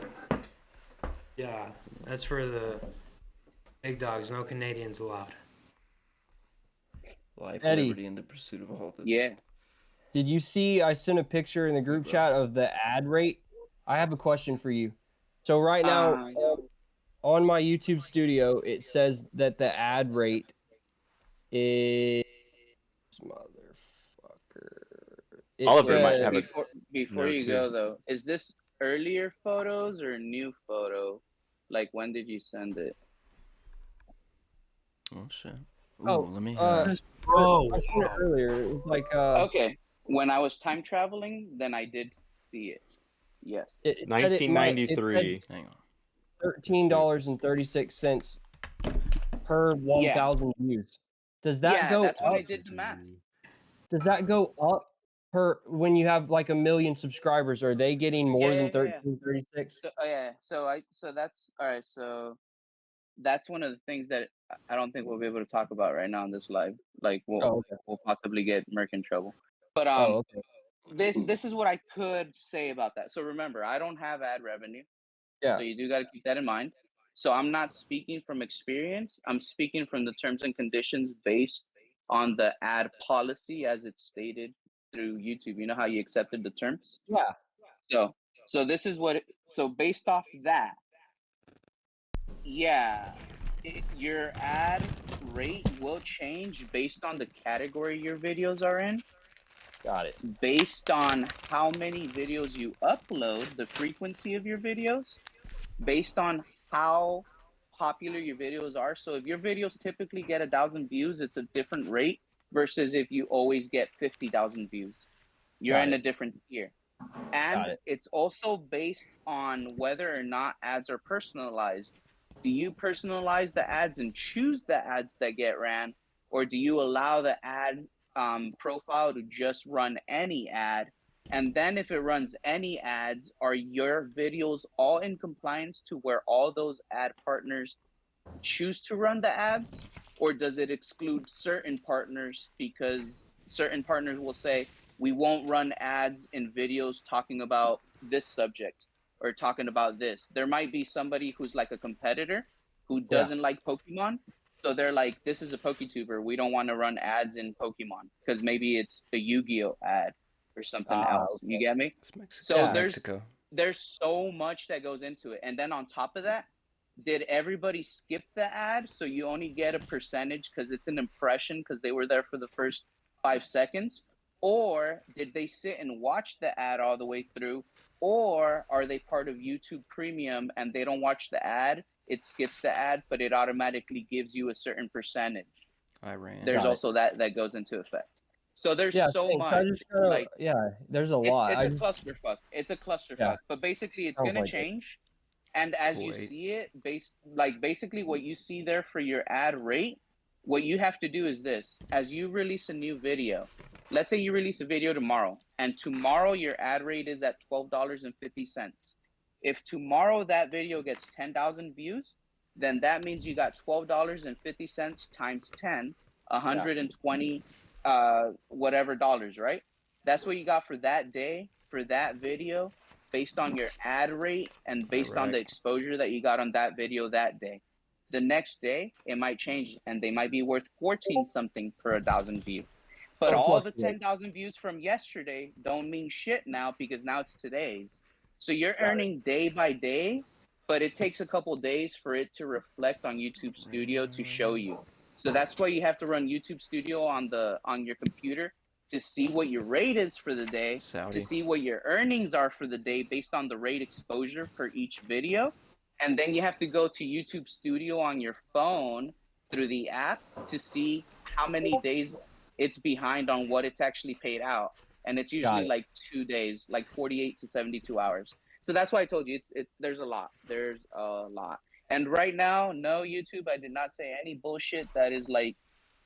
Yeah, that's for the big dogs. No Canadians allowed. Life, Eddie. liberty, and the pursuit of all. Yeah. Did you see? I sent a picture in the group chat of the ad rate. I have a question for you. So right now, on my YouTube studio, it says that the ad rate is motherfucker. It All of them might says- have a Before No, you too. go though, is this earlier photos or new photo? Like when did you send it? Oh shit. Ooh, Oh, let me. Oh, I seen it earlier. It was like Okay. When I was time traveling, then I did see it. Yes. it said it might- it said 1993. Hang on. $13.36 per 1,000 views. Does that yeah, go that's when up? I did the math. Does that go up per when you have like 1 million subscribers? Are they getting more Yeah, than yeah, yeah. 1336? So, so that's all right. So that's one of the things that I don't think we'll be able to talk about right now in this live. Like, Oh, okay. we'll possibly get Merc in trouble. But Oh, okay. this is what I could say about that. So remember, I don't have ad revenue, Yeah. so you do got to keep that in mind. So I'm not speaking from experience. I'm speaking from the terms and conditions based on the ad policy as it's stated through YouTube. You know how you accepted the terms? Yeah. So this is what so based off that, yeah, your ad rate will change based on the category your videos are in, Got it. based on how many videos you upload, the frequency of your videos, based on how popular your videos are. So if your videos typically get 1,000 views, it's a different rate versus if you always get 50,000 views. You're Got in it. a different tier. Got And it. it's also based on whether or not ads are personalized. Do you personalize the ads and choose the ads that get ran, or do you allow the ad profile to just run any ad? And then if it runs any ads, are your videos all in compliance to where all those ad partners choose to run the ads, or does it exclude certain partners because certain partners will say we won't run ads in videos talking about this subject or talking about this? There might be somebody who's like a competitor who doesn't like Pokemon, so they're like, this is a PokeTuber, we don't want to run ads in Pokemon because maybe it's a Yu-Gi-Oh ad or something else. Okay. You get me? It's Mexico. So Yeah. there's so much that goes into it. And then on top of that, did everybody skip the ad so you only get a percentage because it's an impression because they were there for the first 5 seconds? Or did they sit and watch the ad all the way through? Or are they part of YouTube Premium and they don't watch the ad? It skips the ad, but it automatically gives you a certain percentage. I ran. There's Got it. also that goes into effect. So there's Yeah. so Thanks. I much. just gotta, Like, yeah. There's a lot. it's a clusterfuck. It's a clusterfuck. Yeah. But basically, it's Sounds gonna like it. change. And as you Kuwait. see it, basically what you see there for your ad rate, what you have to do is this: as you release a new video, let's say you release a video tomorrow, and tomorrow your ad rate is at $12.50. If tomorrow that video gets 10,000 views, then that means you got $12.50 times 10, 120 whatever dollars, right? That's what you got for that day, for that video, based on your ad rate and based on the Correct. exposure that you got on that video that day. The next day, it might change and they might be worth 14 something per 1,000 views. But Oh, all the fluctuate. 10,000 views from yesterday don't mean shit now because now it's today's. So you're Got it. earning day by day, but it takes a couple days for it to reflect on YouTube Studio to show you. So that's why you have to run YouTube Studio on your computer to see what your rate is for the day, to Saudi. see what your earnings are for the day based on the rate exposure per each video. And then you have to go to YouTube Studio on your phone through the app to see how many days it's behind on what it's actually paid out. And it's usually it. like 2 days, like 48 to 72 hours. So that's why I told you there's a lot. There's a lot. And right now, no, YouTube, I did not say any bullshit that is like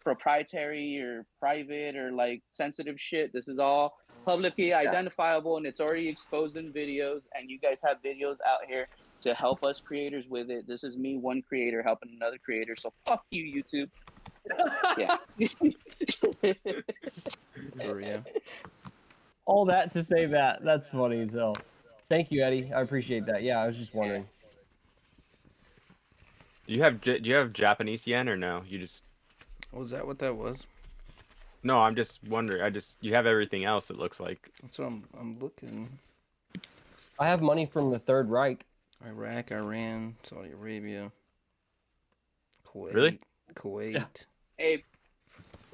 proprietary or private or like sensitive shit. This is all publicly identifiable and it's already exposed in videos, and you guys have videos out here to help us creators with it. This is me, one creator, helping another creator. So fuck you, YouTube. Yeah. Yeah. All that to say that. That's funny as hell. Thank you, Eddie. I appreciate that. Yeah, I was just wondering. Do you have Japanese yen or no? You just Was that what that was? No, I'm just wondering. You have everything else. It looks like. That's what I'm looking. I have money from the Third Reich. Iraq, Iran, Saudi Arabia, Kuwait. Really? Kuwait. Yeah. Hey,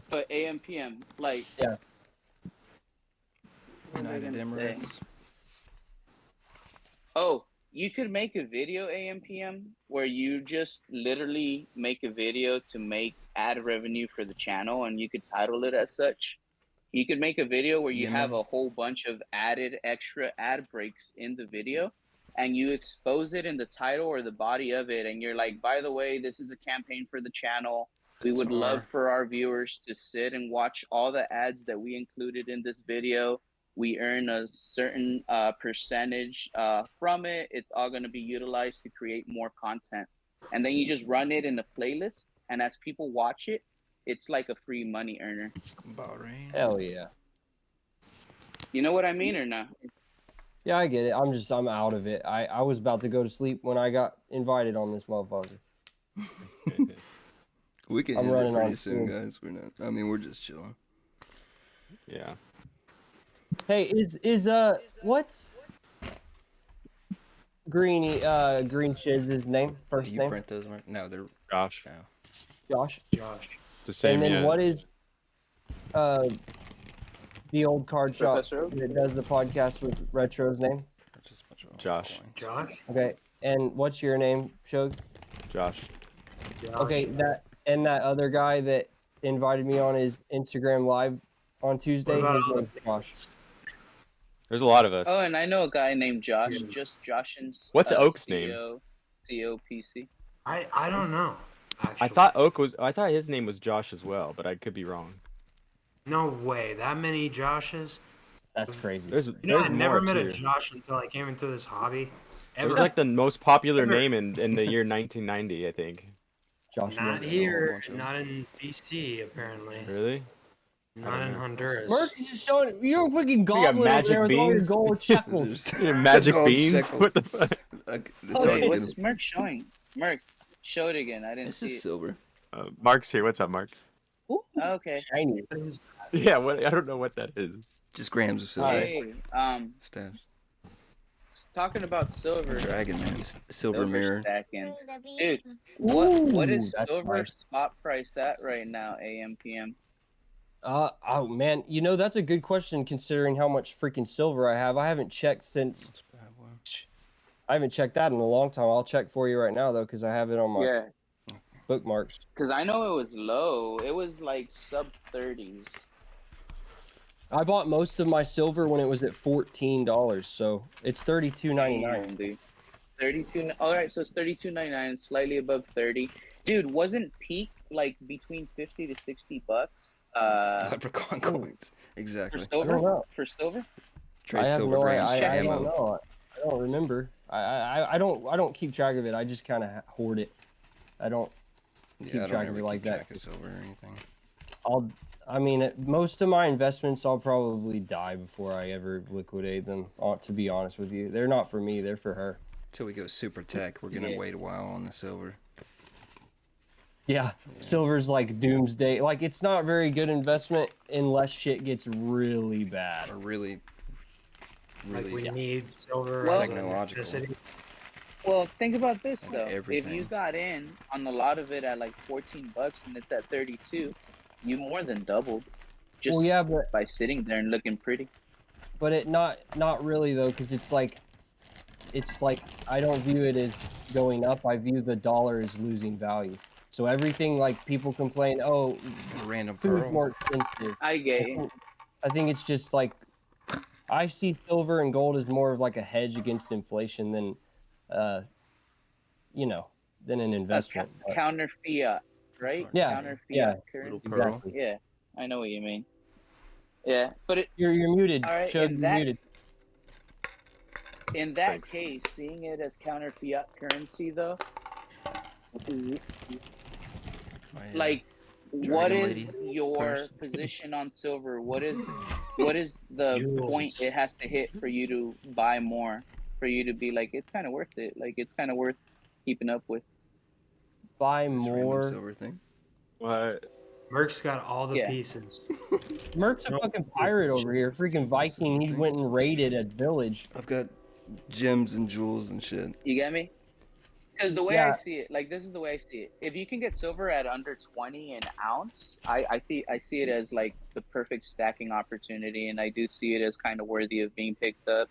but AM PM, like, Yeah. what was I United gonna say? Emirates. Oh, you could make a video AM PM where you just literally make a video to make ad revenue for the channel, and you could title it as such. You could make a video where you have Yemen. a whole bunch of added extra ad breaks in the video, and you expose it in the title or the body of it, and you're like, by the way, this is a campaign for the channel. We would That's love our- for our viewers to sit and watch all the ads that we included in this video. We earn a certain percentage from it. It's all going to be utilized to create more content. And then you just run it in a playlist. And as people watch it, it's like a free money earner. About right. Hell yeah. You know what I mean or not? Yeah, I get it. I'm out of it. I was about to go to sleep when I got invited on this motherfucker. We can I'm end it running pretty on soon, fumes. guys. We're not. I mean, we're just chilling. Yeah. Hey, is what's Green Shiz's name? First You name? print those, Mark? No, they're Josh. no. Josh. Josh. The same. And then yeah. what is the old card shop Professor Oak? that does the podcast with Retro's name? They're just a bunch of Josh. coins. Josh. Okay. And what's your name, Shug? Josh. Josh. Okay, that other guy that invited me on his Instagram live on Tuesday, What about his other name's Josh. There's a lot of us. Oh, and I know a guy named Josh. Yeah. Just Josh and What's Oak's name? COPC. I don't know. Actually. I thought his name was Josh as well, but I could be wrong. No way. That many Joshes? That's crazy. There's You know, I never more met too. a Josh until I came into this hobby. It was Ever. like the most popular Ever. name in the year 1990, I think. Josh. Not Miller. here, bunch of- not in BC, apparently. Really? Not don't in know. Honduras. Merc is just showing you're a freaking got goblin over magic there with all your beans? gold shekels. Magic Gold beans? shekels. What the fuck? It's Oh, hard wait, to what's get Merc showing? Merc, show it again. I didn't This see is it. silver. Mark's here. What's up, Mark? Ooh, Okay. shiny. What is- Yeah, what? I don't know what that is. Just grams of silver. Hey, Stash. talking about silver. Dragon man, silver mirror. Stacking. Dude, what Ooh, is that's silver nice. spot price at right now, AM PM? Oh man, you know that's a good question considering how much freaking silver I have. I haven't checked since. I haven't checked that in a long time. I'll check for you right now though, because I have it on my Yeah, bookmarks. because I know it was low. It was like sub 30s. I bought most of my silver when it was at $14, so it's $32.99. Damn, dude. 32. All right, so it's 32.99, slightly above 30. Dude, wasn't peak like between 50 to 60 bucks? Leprechaun coins. For Exactly. I silver. don't know. For silver. Trade I have silver no grams I for don't ammo. know. I don't remember. I don't keep track of it. I just kind of hoard it. I don't Yeah, keep I don't track of ever it like keep that. track of silver or anything. I mean, most of my investments, I'll probably die before I ever liquidate them. To be honest with you, they're not for me. They're for her. Till we go super tech, we're gonna Yeah. wait a while on the silver. Yeah, silver's like doomsday. Like it's not a very good investment unless shit gets really bad. Or really, Like we really. need silver Well- as a Technological. necessity. Well, think about this Like though. If you everything. got in on a lot of it at like 14 bucks and it's at 32, you more than doubled just Well, yeah, but by sitting there and looking pretty. it not really though, because it's like I don't view it as going up. I view the dollar as losing value. So everything like people complain, oh, A random food's pearl. more expensive. I get it. I think it's just like I see silver and gold as more of like a hedge against inflation than, than an investment. But- Counter fiat, right? Yeah, Counter fiat yeah. currency. Little pearl. Exactly. Yeah, I know what you mean. Yeah, but You're muted. All right, Shug, and you're that- muted. in that Thanks. case, seeing it as counter fiat currency though, My, like, what Dragon is Lady your purse. position on silver? What is the Jewels. point it has to hit for you to buy more? For you to be like, it's kind of worth it. Like, it's kind of worth keeping up with. Buy this random more. silver thing. What? Merc's got all the Yeah. pieces. Merc's a No, fucking it's pirate just- over here. Freaking Viking. He went and raided a village. I've got gems and jewels and shit. You get me? Because the way I Yeah. see it, like this is the way I see it. If you can get silver at under 20 an ounce, I see it as like the perfect stacking opportunity, and I do see it as kind of worthy of being picked up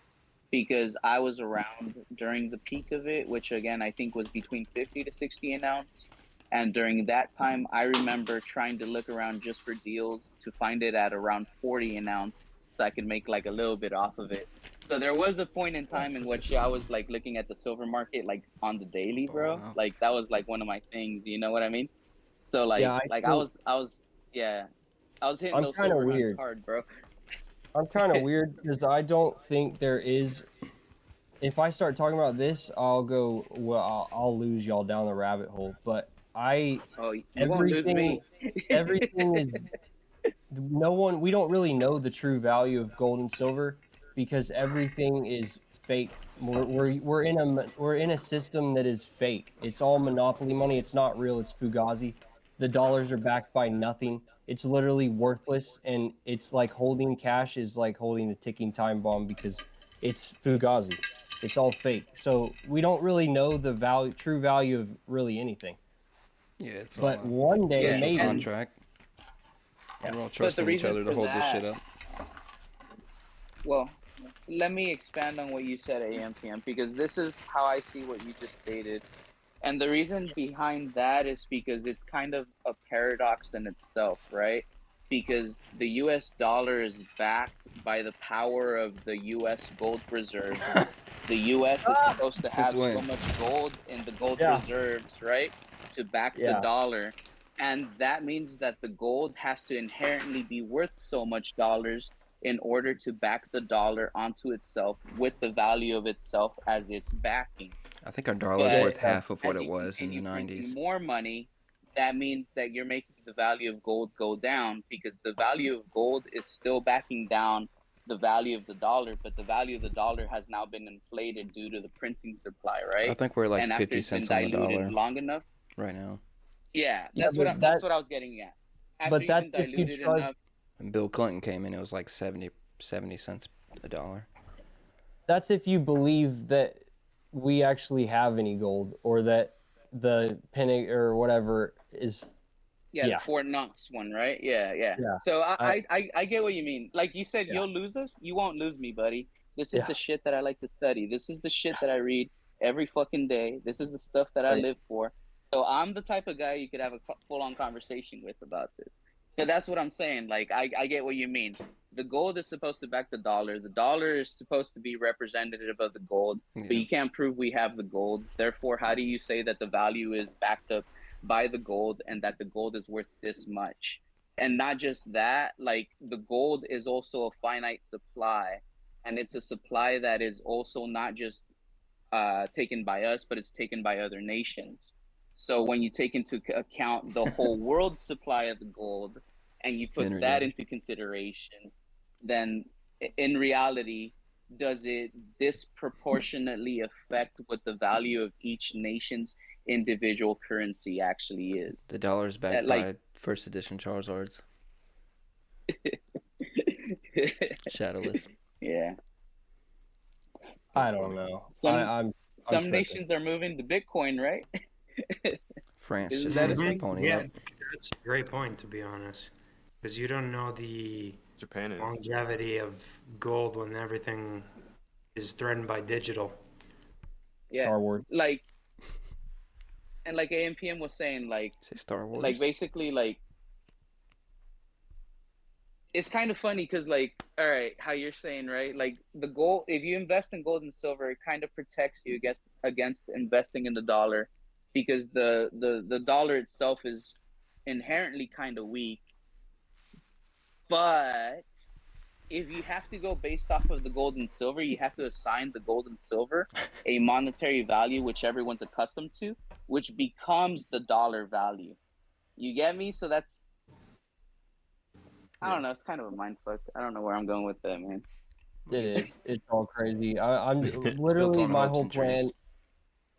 because I was around during the peak of it, which again I think was between 50 to 60 an ounce. And during that time, I remember trying to look around just for deals to find it at around 40 an ounce, so I could make like a little bit off of it. So there was a point in time in which I was like looking at the silver market like on the daily, bro. wow. Like that was like one of my things. You know what I mean? So like, Yeah, yeah, I was hitting I'm those kind of silver nuts weird. hard, bro. I'm kind of weird because I don't think there is. If I start talking about this, I'll go. Well, I'll lose y'all down the rabbit hole. But Oh, you won't lose everything, me. everything is. No one. We don't really know the true value of gold and silver because everything is fake. We're in a system that is fake. It's all monopoly money. It's not real. It's fugazi. The dollars are backed by nothing. It's literally worthless, and it's like holding cash is like holding a ticking time bomb because it's fugazi. It's all fake. So we don't really know the true value of really anything. Yeah, it's But all one day, Yeah, social maybe. contract. Yeah. We're all But the trusting each reason other to for hold this that, shit up. well, let me expand on what you said, AMPM, because this is how I see what you just stated. And the reason behind that is because it's kind of a paradox in itself, right? Because the US dollar is backed by the power of the US gold reserves. The US is supposed to Since have so when? much gold in the gold Yeah. reserves, right? To back the Yeah. dollar. And that means that the gold has to inherently be worth so much dollars in order to back the dollar onto itself with the value of itself as its backing. I think our dollar's But worth half of what as it you was in the continue printing 90s. more money, that means that you're making the value of gold go down because the value of gold is still backing down the value of the dollar, but the value of the dollar has now been inflated due to the printing supply, I right? think we're like And after 50 it's been cents on the diluted dollar long enough, right now. yeah, Yeah, but that's what I was getting at. After but you've been that's if you diluted trust. enough, When Bill Clinton came in, it was like 70 cents a dollar. That's if you believe that we actually have any gold or that the penny or whatever is. yeah, Yeah. the Fort Knox one, right? Yeah, yeah. Yeah. So I- I get what you mean. Like you said, Yeah. you'll lose us. You won't lose me, buddy. This is Yeah. the shit that I like to study. This is the shit that I read every fucking day. This is the stuff that I Right. live for. So I'm the type of guy you could have a full-on conversation with about this. So that's what I'm saying. Like I get what you mean. The gold is supposed to back the dollar. The dollar is supposed to be representative of the gold, but Yeah. you can't prove we have the gold. Therefore, how do you say that the value is backed up by the gold and that the gold is worth this much? And not just that, like the gold is also a finite supply, and it's a supply that is also not just taken by us, but it's taken by other nations. So when you take into account the whole world's supply of the gold and you put Henry that did. into consideration, then in reality, does it disproportionately affect what the value of each nation's individual currency actually is? The dollar's backed Like, by first edition Charizards. Shadowless. yeah. I don't know. Some I'm some tripping. nations are moving to Bitcoin, right? France Isn't just that a needs to thing? pony Yeah, up. that's a great point, to be honest. Because you don't know the Japan is. longevity of gold when everything is threatened by digital. Yeah. Star Wars. Like, and like AMPM was saying, like Say Star Wars. basically like it's kind of funny because like, all right, how you're saying, right? Like the gold, if you invest in gold and silver, it kind of protects you against investing in the dollar, because the dollar itself is inherently kind of weak. But if you have to go based off of the gold and silver, you have to assign the gold and silver a monetary value which everyone's accustomed to, which becomes the dollar value. You get me? So that's, I don't know. It's kind of a mind fuck. I don't know where I'm going with that, man. It is. It's all crazy. I'm built literally on my hopes whole and plan. dreams.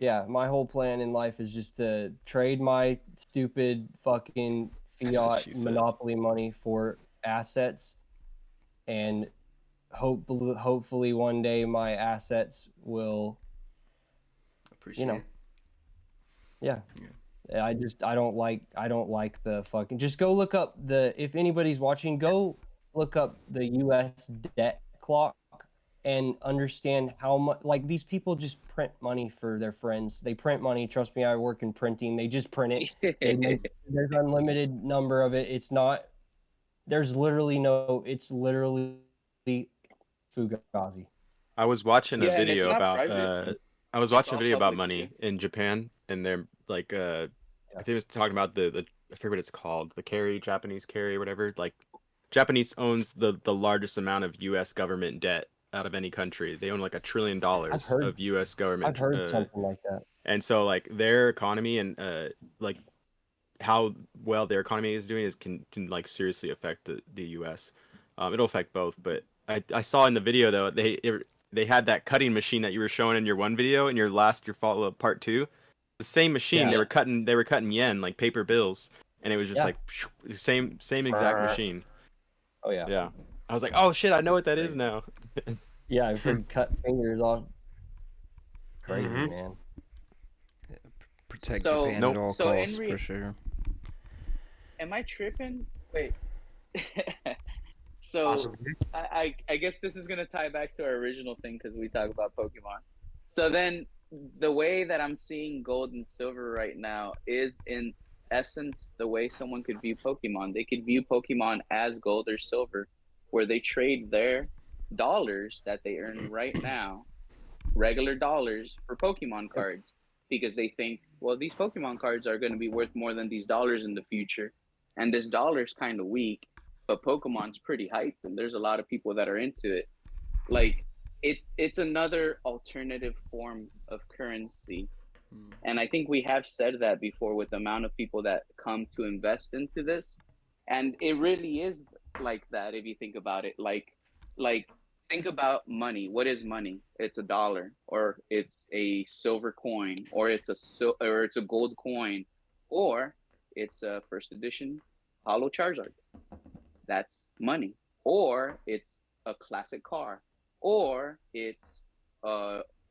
Yeah, my whole plan in life is just to trade my stupid fucking That's what fiat she said. monopoly money for assets, and hopefully one day my assets will. Appreciate know, it. Yeah. I don't like the fucking. Just go look up if anybody's watching, go look up the U.S. debt clock and understand how much. Like, these people just print money for their friends. They print money. Trust me, I work in printing. They just print it. There's unlimited number of it. It's not. There's literally no. It's literally fugazi. I was watching a Yeah, and it's video not about private. I was It's watching a all video about public money too. in Japan, and they're like I think it was talking about the I forget what it's called, the carry, Japanese carry, whatever. Like, Japanese owns the largest amount of U.S. government debt out of any country. They own like $1 trillion heard- of U.S. government. I've heard something like that. And so like their economy and like how well their economy is doing is can like seriously affect the U.S. It'll affect both, but I saw in the video though they had that cutting machine that you were showing in your one video and your follow-up part 2. The same machine. Yeah. They were cutting yen, like paper bills, and it was just Yeah. like the same exact machine. Oh yeah. Yeah. I was like, oh shit, I know what that is now. Yeah, if you cut fingers off. Crazy, Mhm. man. Protect So- Japan Nope. at all so in costs, re- for sure. Am I tripping? Wait. So Possibly. I guess this is gonna tie back to our original thing because we talk about Pokemon. So then the way that I'm seeing gold and silver right now is in essence the way someone could view Pokemon. They could view Pokemon as gold or silver, where they trade their dollars that they earn right now, regular dollars, for Pokemon cards, because they think, well, these Pokemon cards are going to be worth more than these dollars in the future, and this dollar's kind of weak, but Pokemon's pretty hyped, and there's a lot of people that are into it. Like, it's another alternative form of currency. And I think we have said that before with the amount of people that come to invest into this. And it really is like that if you think about it. Like think about money. What is money? It's a dollar, or it's a silver coin, or it's a gold coin, or it's a first edition Holo Charizard. That's money. Or it's a classic car, or it's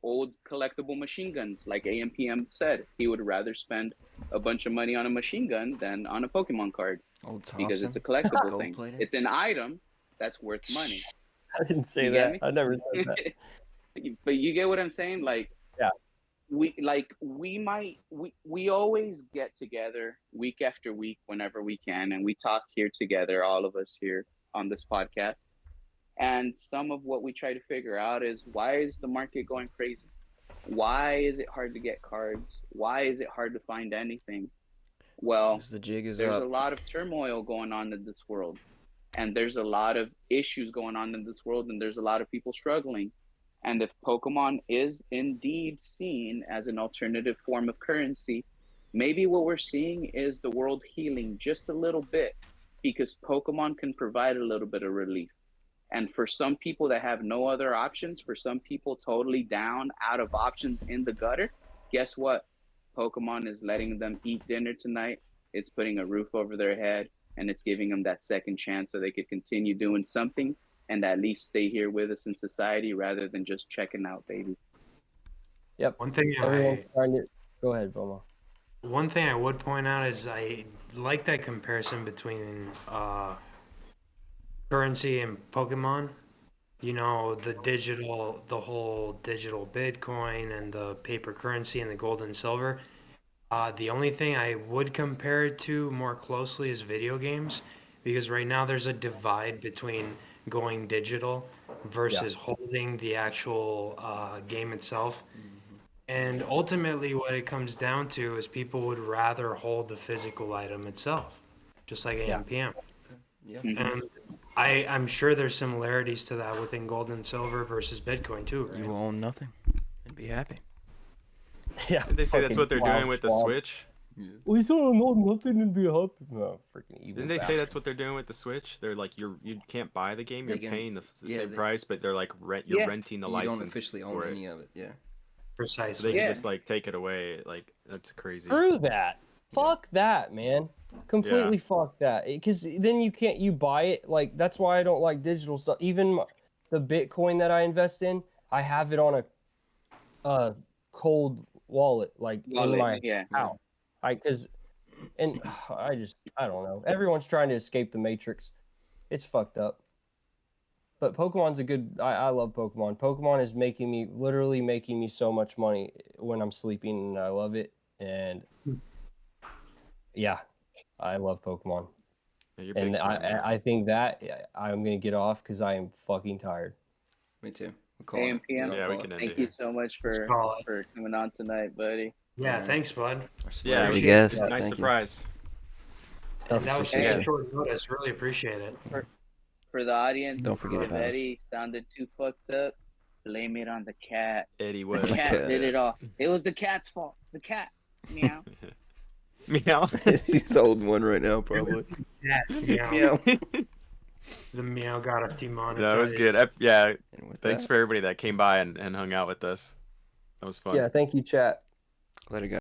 old collectible machine guns. Like AMPM said, he would rather spend a bunch of money on a machine gun than on a Pokemon card Old because Thompson. it's a collectible thing. Gold-plated. It's an item that's worth money. I didn't say You get that. me? I never said that. But you get what I'm saying? Like, Yeah. We always get together week after week whenever we can, and we talk here together, all of us here on this podcast. And some of what we try to figure out is, why is the market going crazy? Why is it hard to get cards? Why is it hard to find anything? Well, 'Cause the jig is there's up. a lot of turmoil going on in this world, and there's a lot of issues going on in this world, and there's a lot of people struggling. And if Pokemon is indeed seen as an alternative form of currency, maybe what we're seeing is the world healing just a little bit, because Pokemon can provide a little bit of relief. And for some people that have no other options, for some people totally down, out of options, in the gutter, guess what? Pokemon is letting them eat dinner tonight. It's putting a roof over their head, and it's giving them that second chance so they could continue doing something and at least stay here with us in society rather than just checking out, baby. Yep. One thing Everyone's trying to. Go ahead, Boma. One thing I would point out is I like that comparison between currency and Pokemon. You know, the whole digital Bitcoin and the paper currency and the gold and silver. The only thing I would compare it to more closely is video games, because right now there's a divide between going digital versus holding the actual game itself. And ultimately, what it comes down to is people would rather hold the physical item itself, just like Yeah. AMPM. Yeah. And I'm sure there's similarities to that within gold and silver versus Bitcoin too, right? You will own nothing and be happy. Yeah. Did they say that's fucking what they're Klaus doing with the Schwab. Switch? We saw nothing and be happy. No, freaking evil. Didn't they say bastard. that's what they're doing with the Switch? They're like, you can't buy the game. They You're can- paying the yeah, same they- price, but they're like you're Yeah. renting the You license. don't officially own for it. any of it. Yeah. So Precisely. they can Yeah. just like take it away. Like, that's crazy. Screw that. Fuck that, man. Completely fuck that. Because then you buy it. Like, that's why I don't like digital stuff. Even the Bitcoin that I invest in, I have it on a cold wallet, like in my Yeah. house. I don't know. Everyone's trying to escape the matrix. It's fucked up. But Pokemon's a good. I love Pokemon. Pokemon is literally making me so much money when I'm sleeping, and I love it. And yeah, I love Pokemon. Yeah, you're big And time, man. I think that I'm gonna get off because I am fucking tired. Me too. We'll call it. AMPM. Yeah, we can end Thank it you here. so much Let's for call it. coming on tonight, buddy. Yeah, thanks, bud. Our Yeah, celebrity appreciate guest. that. Nice Thank you. surprise. Oh, And that was for such sure. a short notice. Really appreciate it. For the audience, Don't forget if about us. Eddie sounded too fucked up, blame it on the cat. Eddie The was. The cat cat. did it all. It was the cat's fault. The cat. Meow. Meow. He's holding one right now, It probably. was the cat, meow. Meow. The meow got us demonetized. That was good. Yeah, And with thanks that, for everybody that came by and hung out with us. That was fun. Yeah, thank you, chat. let it go.